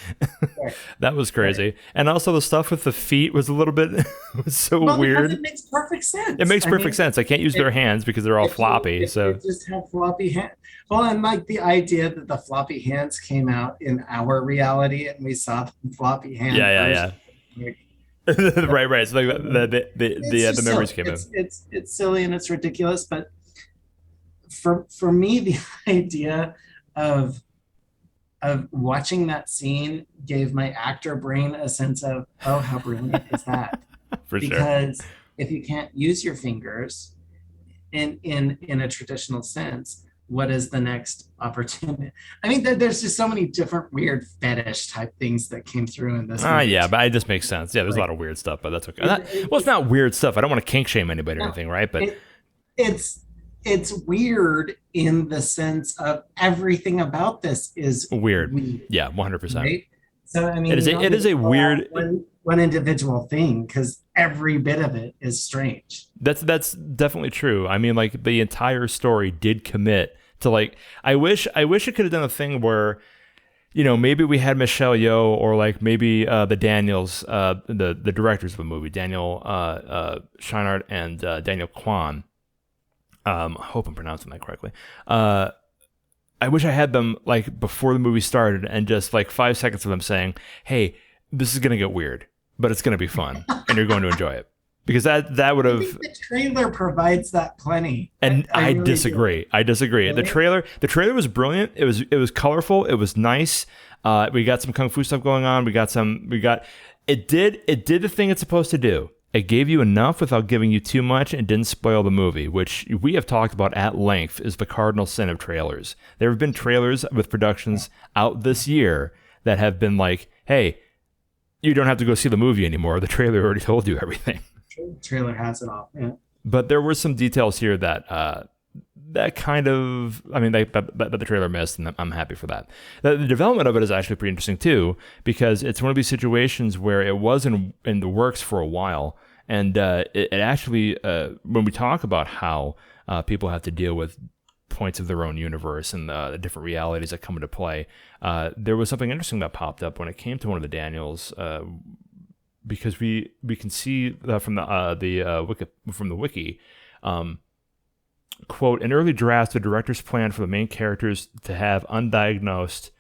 That was crazy. And also the stuff with the feet was a little bit was so weird. It makes perfect sense. It makes perfect sense. I can't use their hands because they're all floppy. So they just have floppy hands. Well, and like the idea that the floppy hands came out in our reality and we saw the floppy hands. Yeah. right. So like the memories came in. It's silly and it's ridiculous, but for me, the idea of watching that scene gave my actor brain a sense of, oh, how brilliant is that? Because if you can't use your fingers in a traditional sense, what is the next opportunity? I mean, there's just so many different weird fetish type things that came through in this movie. Yeah, but it just makes sense. Yeah, there's a lot of weird stuff, but that's okay. It's not weird stuff. I don't want to kink shame anybody or anything, right? But it's weird in the sense of everything about this is weird. Yeah, 100%. Right? So I mean, it is a weird one individual thing because every bit of it is strange. That's definitely true. I mean, like the entire story did commit to like. I wish it could have done a thing where, maybe we had Michelle Yeoh or like maybe the Daniels, the directors of the movie, Daniel Scheinert and Daniel Kwan. I hope I'm pronouncing that correctly. I wish I had them like before the movie started and just like 5 seconds of them saying, "Hey, this is gonna get weird, but it's gonna be fun, and you're going to enjoy it." Because that would have. The trailer provides that plenty. And I really disagree. do. I disagree. Really? The trailer was brilliant. It was colorful. It was nice. We got some kung fu stuff going on. It did the thing it's supposed to do. It gave you enough without giving you too much and didn't spoil the movie, which we have talked about at length is the cardinal sin of trailers. There have been trailers with productions out this year that have been like, hey, you don't have to go see the movie anymore. The trailer already told you everything. The trailer has it all. Yeah. But there were some details here that kind of, I mean, that the trailer missed, and I'm happy for that. The development of it is actually pretty interesting too, because it's one of these situations where it was in the works for a while, and it actually, when we talk about how people have to deal with points of their own universe and the different realities that come into play, there was something interesting that popped up when it came to one of the Daniels. Because we can see from the wiki, quote, in early drafts, the directors planned for the main characters to have undiagnosed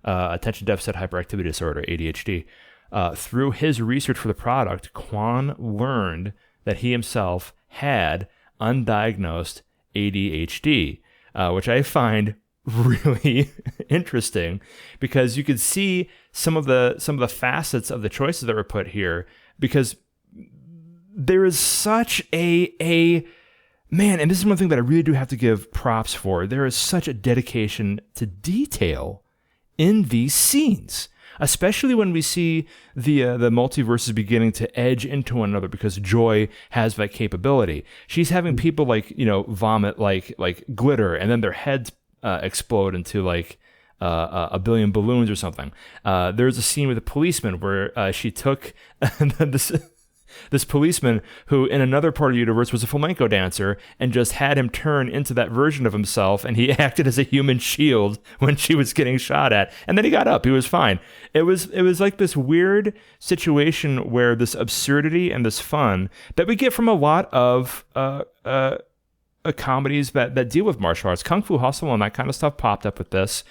attention deficit hyperactivity disorder, ADHD. Through his research for the product, Kwan learned that he himself had undiagnosed ADHD, which I find really interesting because you could see some of the facets of the choices that were put here, because there is such a man, and this is one thing that I really do have to give props for. There is such a dedication to detail in these scenes, especially when we see the multiverses beginning to edge into one another, because Joy has that capability. She's having people like vomit like glitter, and then their heads explode into like a billion balloons or something. There's a scene with a policeman where she took this policeman who in another part of the universe was a flamenco dancer and just had him turn into that version of himself, and he acted as a human shield when she was getting shot at, and then he got up. He was fine. It was like this weird situation where this absurdity and this fun that we get from a lot of comedies that deal with martial arts. Kung Fu Hustle and that kind of stuff popped up with this.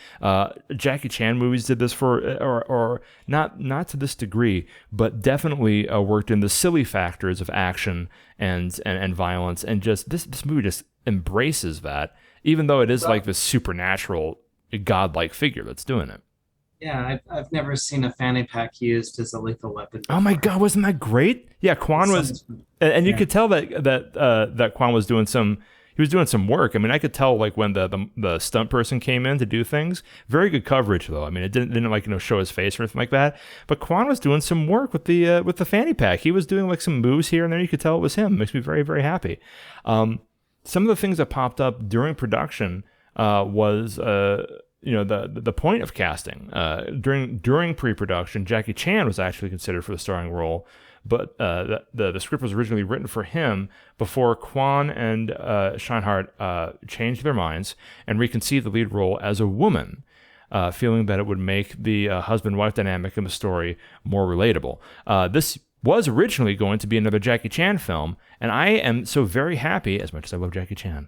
Jackie Chan movies did this or not to this degree, but definitely worked in the silly factors of action and violence. And just this movie just embraces that, even though it is like this supernatural, godlike figure that's doing it. Yeah, I've never seen a fanny pack used as a lethal weapon before. Oh my God, wasn't that great? Yeah, Kwan was, and you could tell that Kwan was doing some. He was doing some work. I mean, I could tell like when the stunt person came in to do things. Very good coverage though. I mean, it didn't like show his face or anything like that. But Kwan was doing some work with the fanny pack. He was doing like some moves here and there. You could tell it was him. It makes me very, very happy. Some of the things that popped up during production was the point of casting. During pre-production, Jackie Chan was actually considered for the starring role, but the script was originally written for him before Kwan and Scheinhardt changed their minds and reconceived the lead role as a woman, feeling that it would make the husband-wife dynamic in the story more relatable. This was originally going to be another Jackie Chan film, and I am so very happy, as much as I love Jackie Chan.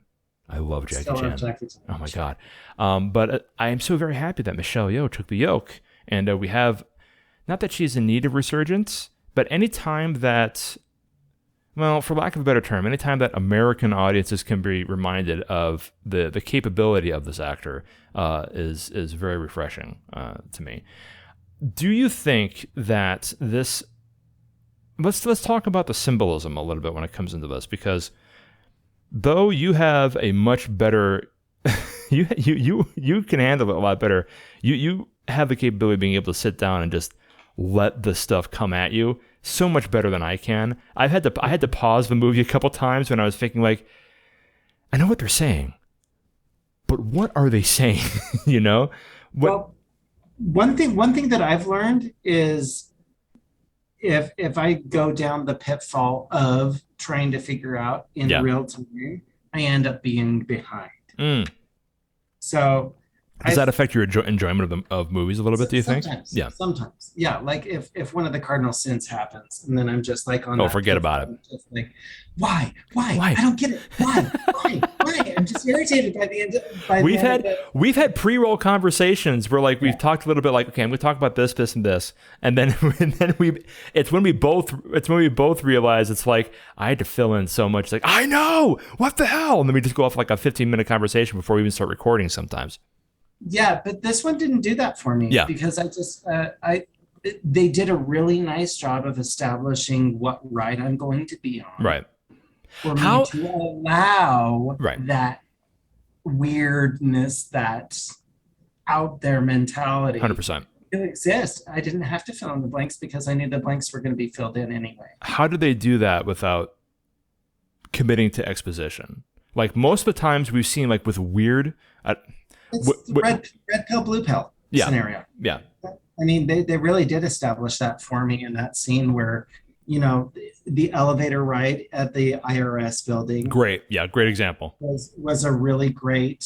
I love Jackie Chan. Oh my God. But I am so very happy that Michelle Yeoh took the yoke, and we have, not that she's in need of resurgence, but anytime that, well, for lack of a better term, anytime that American audiences can be reminded of the capability of this actor is very refreshing to me. Do you think that this, let's talk about the symbolism a little bit when it comes into this, because though you have a much better, you can handle it a lot better. You have the capability of being able to sit down and just let the stuff come at you so much better than I can. I had to pause the movie a couple times when I was thinking, like, I know what they're saying, but what are they saying? Well, one thing that I've learned is if I go down the pitfall of trying to figure out in real time, I end up being behind. So does that affect your enjoyment of movies a little bit, do you think? Sometimes. Yeah. Like if one of the cardinal sins happens and then I'm just like, forget about it. Just like, why? I don't get it. Why? I'm just irritated by the end. We've had pre-roll conversations where like we've talked a little bit like, okay, I'm going to talk about this, and this, and then it's when we both realize it's like I had to fill in so much. Like, I know what the hell, and then we just go off like a 15-minute conversation before we even start recording sometimes. Yeah, but this one didn't do that for me. Yeah. Because I just they did a really nice job of establishing what ride I'm going to be on. Right. For me to allow that weirdness, that out there mentality 100% to exist. I didn't have to fill in the blanks because I knew the blanks were going to be filled in anyway. How did they do that without committing to exposition? Like most of the times we've seen like with weird it's red pill, blue pill scenario. Yeah. I mean, they really did establish that for me in that scene where, the elevator ride at the IRS building. Great. Yeah. Great example. Was a really great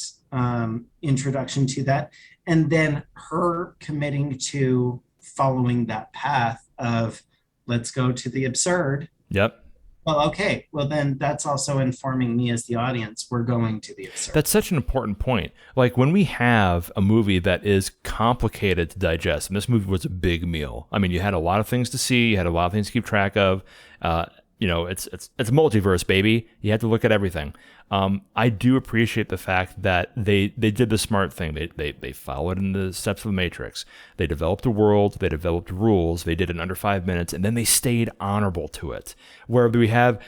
introduction to that. And then her committing to following that path of let's go to the absurd. Yep. Well, okay. Well, then that's also informing me as the audience. We're going to the absurd. That's such an important point. Like when we have a movie that is complicated to digest, and this movie was a big meal. I mean, you had a lot of things to see. You had a lot of things to keep track of. It's multiverse, baby. You have to look at everything. I do appreciate the fact that they did the smart thing. They followed in the steps of the Matrix. They developed a world. They developed rules. They did it in under 5 minutes, and then they stayed honorable to it. Where we have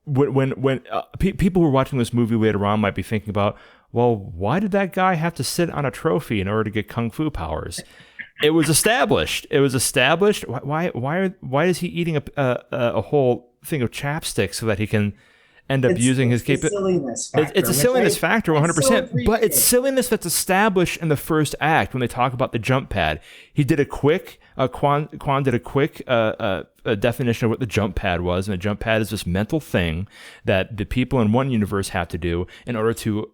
when people who are watching this movie later on might be thinking about, well, why did that guy have to sit on a trophy in order to get kung fu powers? It was established. Why is he eating a whole thing of chapstick so that he can end up using his capability? It's a silliness factor, 100%. But it's silliness that's established in the first act when they talk about the jump pad. He did a quick. Quan did a quick definition of what the jump pad was, and the jump pad is this mental thing that the people in one universe have to do in order to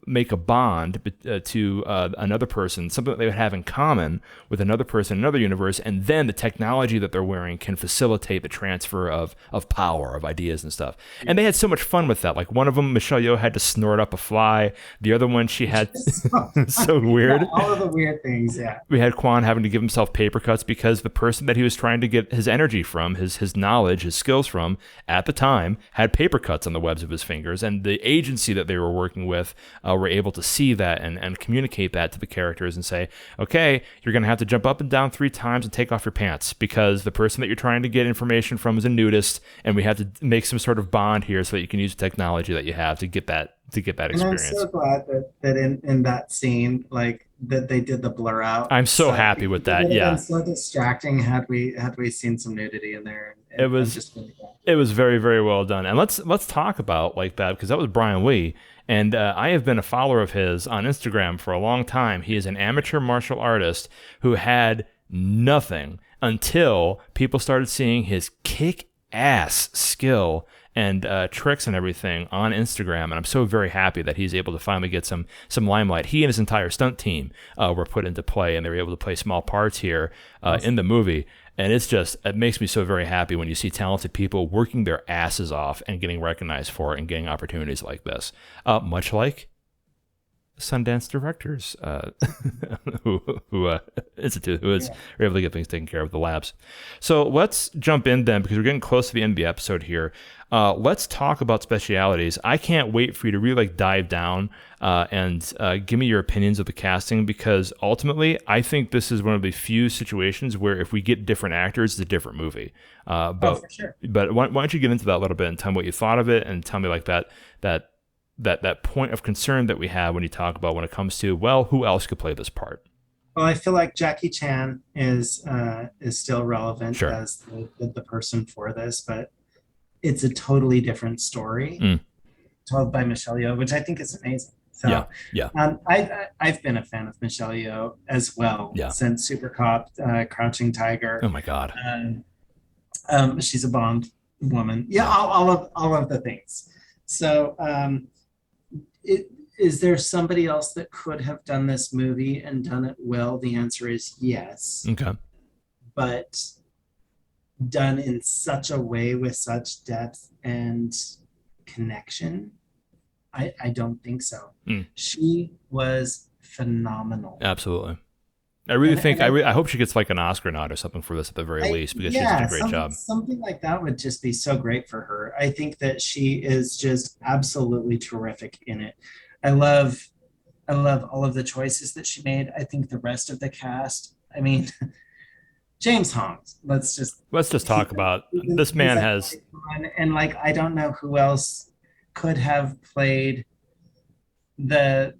make a bond to another person, something that they would have in common with another person in another universe, and then the technology that they're wearing can facilitate the transfer of power, of ideas and stuff. And they had so much fun with that. Like one of them, Michelle Yeoh had to snort up a fly. The other one, she had so weird. Yeah, all of the weird things, yeah. We had Quan having to give himself paper cuts because the person that he was trying to get his energy from, his knowledge, his skills from, at the time, had paper cuts on the webs of his fingers, and the agency that they were working with were able to see that and communicate that to the characters and say, okay, you're going to have to jump up and down 3 times and take off your pants because the person that you're trying to get information from is a nudist, and we have to make some sort of bond here so that you can use the technology that you have to get that experience. And I'm so glad that in that scene, like that they did the blur out. I'm so happy with that. It would have Yeah. been so distracting had we seen some nudity in there. And It was I'm just really glad. it was very, very well done. And let's talk about like that, because that was Brian Lee. And I have been a follower of his on Instagram for a long time. He is an amateur martial artist who had nothing until people started seeing his kick-ass skill and tricks and everything on Instagram. And I'm so very happy that he's able to finally get some limelight. He and his entire stunt team were put into play, and they were able to play small parts here in the movie. And it makes me so very happy when you see talented people working their asses off and getting recognized for it and getting opportunities like this. Much like Sundance directors who are able to get things taken care of with the labs. So let's jump in then, because we're getting close to the end of the episode here. Let's talk about specialities. I can't wait for you to really dive down and give me your opinions of the casting, because ultimately I think this is one of the few situations where if we get different actors, it's a different movie. For sure. But why don't you get into that a little bit and tell me what you thought of it, and tell me like that point of concern that we have when you talk about when it comes to, well, who else could play this part? Well, I feel like Jackie Chan is still relevant as the person for this, but it's a totally different story told by Michelle Yeoh, which I think is amazing. So, I've been a fan of Michelle Yeoh as well since Super Cop, Crouching Tiger. Oh my God. She's a Bond woman. Yeah, all of the things. So, is there somebody else that could have done this movie and done it well? The answer is yes. Okay. But done in such a way with such depth and connection, I don't think so. She was phenomenal. Absolutely. I really think I hope she gets like an Oscar nod or something for this at the very least, because she did a great job. Something like that would just be so great for her. I think that she is just absolutely terrific in it. I love all of the choices that she made. I think the rest of the cast, I mean, James Hong, let's just talk about this man has, and like I don't know who else could have played the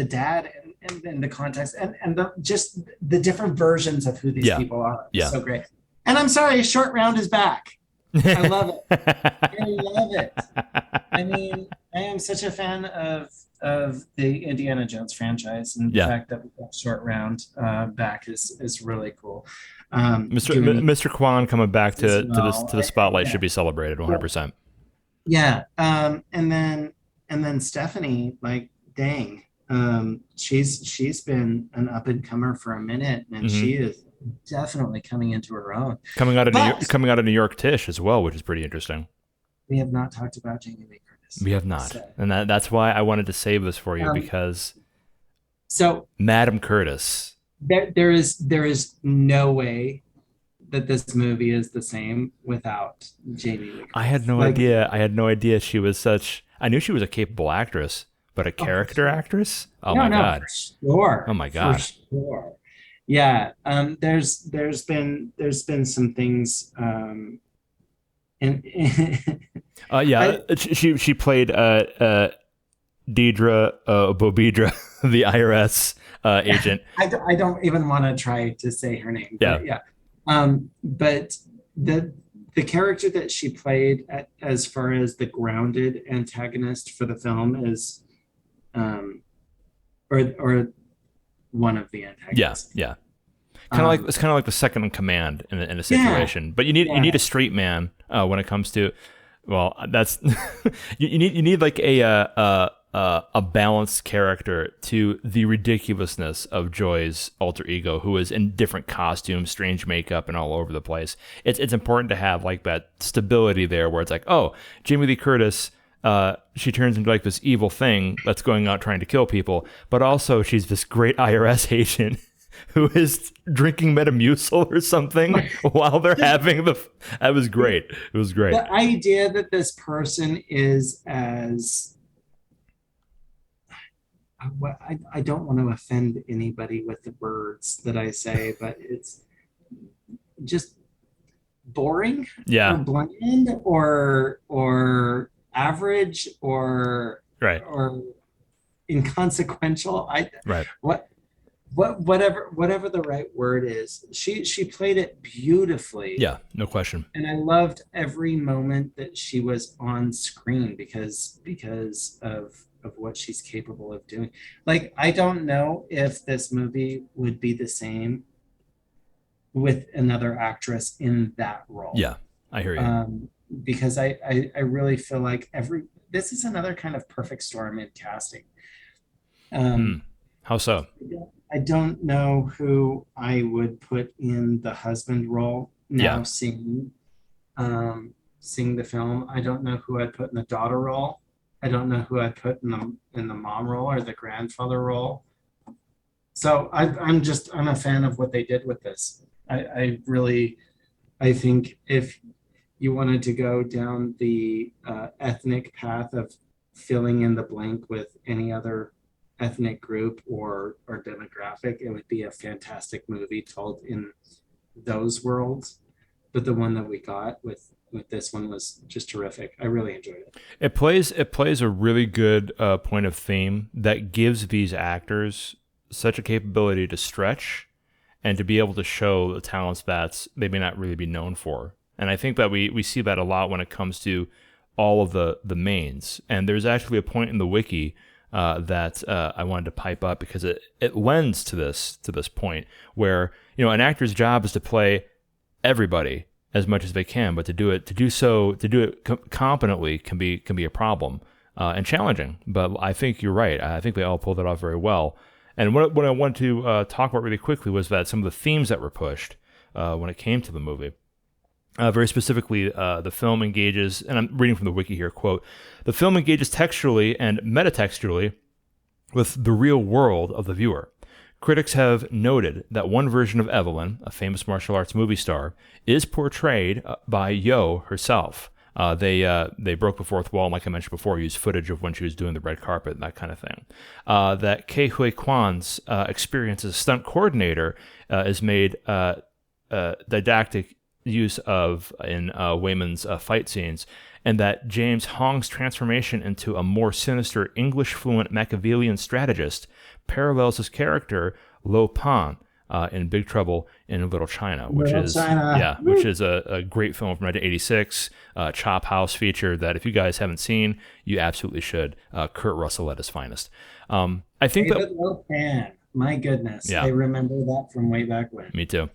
dad and the context and just the different versions of who these people are. So great. And I'm sorry, Short Round is back. I love it. I love it. I mean, I am such a fan of the Indiana Jones franchise, and the fact that we got Short Round back is really cool. Mr. Kwan coming back to the spotlight should be celebrated 100%. Yeah. And then Stephanie, like, dang. She's been an up and comer for a minute, and she is definitely coming into her own. Coming out of New York Tish as well, which is pretty interesting. We have not talked about Jamie Lee Curtis. We have not, and that's why I wanted to save this for you, because Madam Curtis. There is no way that this movie is the same without Jamie Lee Curtis. I had no idea. I had no idea she was such. I knew she was a capable actress. But a character actress? Oh my God! For sure. Oh my God! For sure. Yeah. There's been some things. She played Deidre Bobidra, the IRS agent. I don't even want to try to say her name. Yeah. But the character that she played, as far as the grounded antagonist for the film, is. Or one of the antagonists. Yeah. It's kind of like the second in command in a situation. But you need a straight man when it comes to, well, that's you need like a balanced character to the ridiculousness of Joy's alter ego, who is in different costumes, strange makeup, and all over the place. It's important to have like that stability there, where it's like, oh, Jamie Lee Curtis. She turns into like this evil thing that's going out trying to kill people, but also she's this great IRS agent who is drinking Metamucil or something while they're having that was great. It was great. The idea that this person is as I don't want to offend anybody with the words that I say, but it's just boring, or bland, or average, or inconsequential. Right. Whatever the right word is, she played it beautifully. Yeah, no question. And I loved every moment that she was on screen because of what she's capable of doing. Like, I don't know if this movie would be the same with another actress in that role. Yeah, I hear you. Because I really feel like this is another kind of perfect storm in casting. How so? I don't know who I would put in the husband role now. Yeah. Seeing the film, I don't know who I'd put in the daughter role. I don't know who I'd put in the mom role or the grandfather role. So I'm a fan of what they did with this. I think if you wanted to go down the ethnic path of filling in the blank with any other ethnic group or demographic, it would be a fantastic movie told in those worlds. But the one that we got with this one was just terrific. I really enjoyed it. It plays a really good point of theme that gives these actors such a capability to stretch and to be able to show the talents that they may not really be known for. And I think that we see that a lot when it comes to all of the mains. And there's actually a point in the wiki that I wanted to pipe up because it lends to this point where, you know, an actor's job is to play everybody as much as they can, but to do it competently can be a problem and challenging. But I think you're right. I think they all pulled it off very well. And what I wanted to talk about really quickly was that some of the themes that were pushed when it came to the movie. Very specifically, the film engages, and I'm reading from the wiki here, quote, "The film engages textually and metatextually with the real world of the viewer. Critics have noted that one version of Evelyn, a famous martial arts movie star, is portrayed by Yo herself. They broke the fourth wall, and like I mentioned before, used footage of when she was doing the red carpet and that kind of thing. That Ke Huy Kwan's experience as a stunt coordinator is made didactic use of in Wayman's fight scenes, and that James Hong's transformation into a more sinister English-fluent Machiavellian strategist parallels his character Lo Pan in Big Trouble in Little China, which is a great film from 1986, Chop House feature that if you guys haven't seen, you absolutely should. Kurt Russell at his finest. I think David Lo Pan, my goodness, I remember that from way back when. Me too.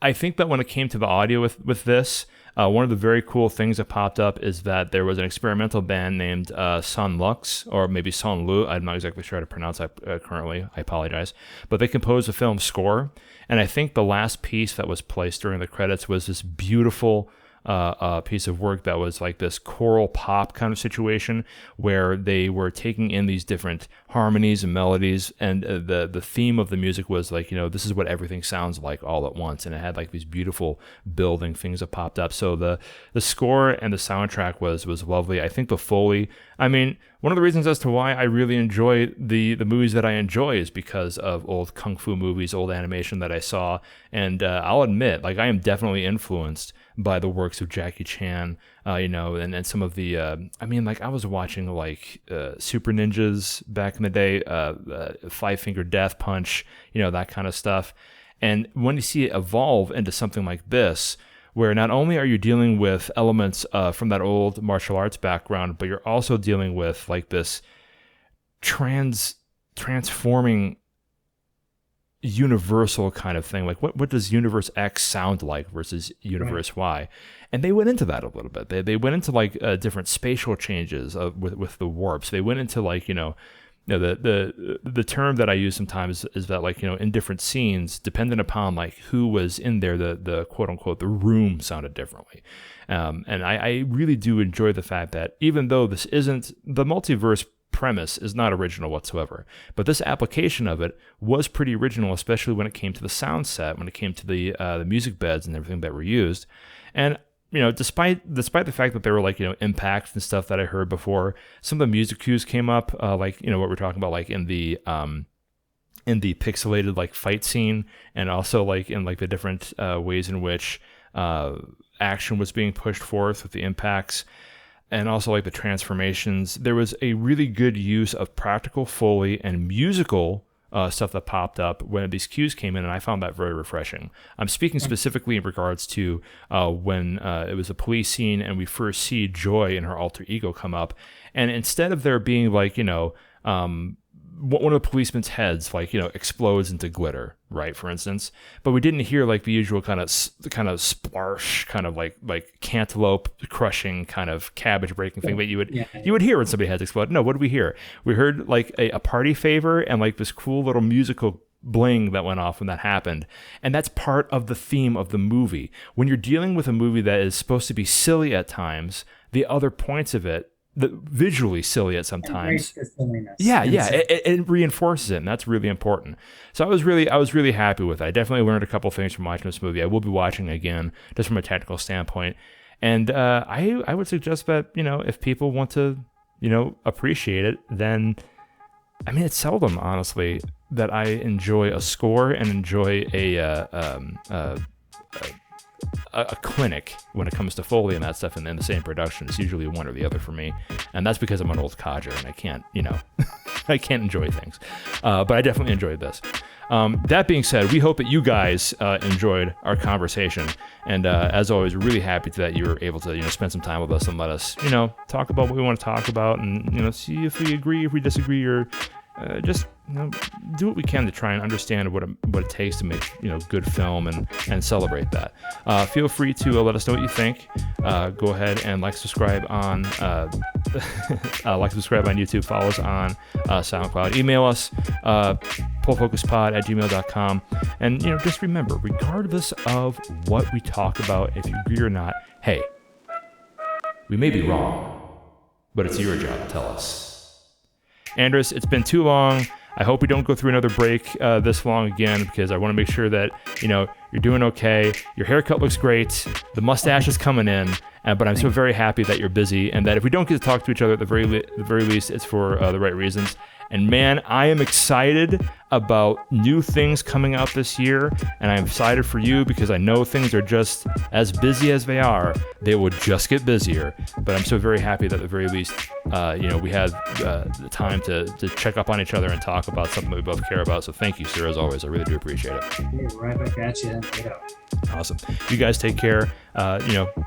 I think that when it came to the audio with this, one of the very cool things that popped up is that there was an experimental band named Sun Lux, or maybe Sun Lu. I'm not exactly sure how to pronounce that currently. I apologize. But they composed the film's score. And I think the last piece that was placed during the credits was this beautiful piece of work that was like this choral pop kind of situation where they were taking in these different harmonies and melodies, and the theme of the music was like, you know, this is what everything sounds like all at once, and it had like these beautiful building things that popped up. So the score and the soundtrack was lovely. I think the Foley, I mean, one of the reasons as to why I really enjoy the movies that I enjoy is because of old kung fu movies, old animation that I saw, and I'll admit, like, I am definitely influenced by the works of Jackie Chan, and some of the, I was watching like Super Ninjas back in the day, Five Finger Death Punch, that kind of stuff. And when you see it evolve into something like this, where not only are you dealing with elements from that old martial arts background, but you're also dealing with like this transforming universal kind of thing. Like what does Universe X sound like versus Universe Y? And they went into that a little bit. They went into like different spatial changes with the warps. They went into like, the term that I use sometimes is that, like, in different scenes, depending upon like who was in there, the quote unquote, the room sounded differently. And I really do enjoy the fact that even though this isn't the multiverse premise is not original whatsoever, but this application of it was pretty original, especially when it came to the sound set, when it came to the music beds and everything that were used. And despite the fact that there were like impacts and stuff that I heard before, some of the music cues came up, like what we're talking about, like in the pixelated like fight scene, and also like in like the different ways in which action was being pushed forth with the impacts. and also like the transformations. There was a really good use of practical Foley and musical stuff that popped up when these cues came in, and I found that very refreshing. I'm speaking specifically in regards to when it was a police scene and we first see Joy and her alter ego come up, and instead of there being like, one of the policeman's heads explodes into glitter, right, for instance, but we didn't hear like the usual kind of splarsh, kind of like cantaloupe crushing, kind of cabbage breaking thing that you would hear when somebody heads explode. No, what did we hear? We heard like a party favor and like this cool little musical bling that went off when that happened. And that's part of the theme of the movie. When you're dealing with a movie that is supposed to be silly at times, the other points of it, visually silly at sometimes, it reinforces it, and that's really important. So I was really happy with it. I definitely learned a couple things from watching this movie. I will be watching again just from a technical standpoint, and I would suggest that if people want to appreciate it, then I mean it's seldom, honestly, that I enjoy a score and enjoy a clinic when it comes to Foley and that stuff in the same production. It's usually one or the other for me, and that's because I'm an old codger and I can't I can't enjoy things, but I definitely enjoyed this. That being said, we hope that you guys enjoyed our conversation, and as always, we're really happy that you were able to spend some time with us and let us talk about what we want to talk about, and see if we agree, if we disagree, or just do what we can to try and understand what it takes to make good film and celebrate that. Feel free to let us know what you think. Go ahead and subscribe on subscribe on YouTube. Follow us on SoundCloud. Email us pullfocuspod@gmail.com. And just remember, regardless of what we talk about, if you agree or not, hey, we may be wrong, but it's your job to tell us. Andrus, it's been too long. I hope we don't go through another break this long again, because I want to make sure that you're doing okay. Your haircut looks great. The mustache is coming in, but I'm so very happy that you're busy, and that if we don't get to talk to each other at the very least, it's for the right reasons. And man, I am excited about new things coming out this year, and I'm excited for you because I know things are just as busy as they are. They will just get busier, but I'm so very happy that at the very least, we had the time to check up on each other and talk about something that we both care about. So thank you, sir, as always. I really do appreciate it. Right back at you. Awesome. You guys take care.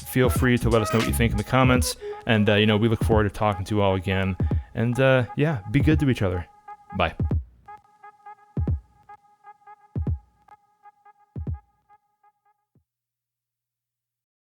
Feel free to let us know what you think in the comments, and we look forward to talking to you all again. And be good to each other. Bye.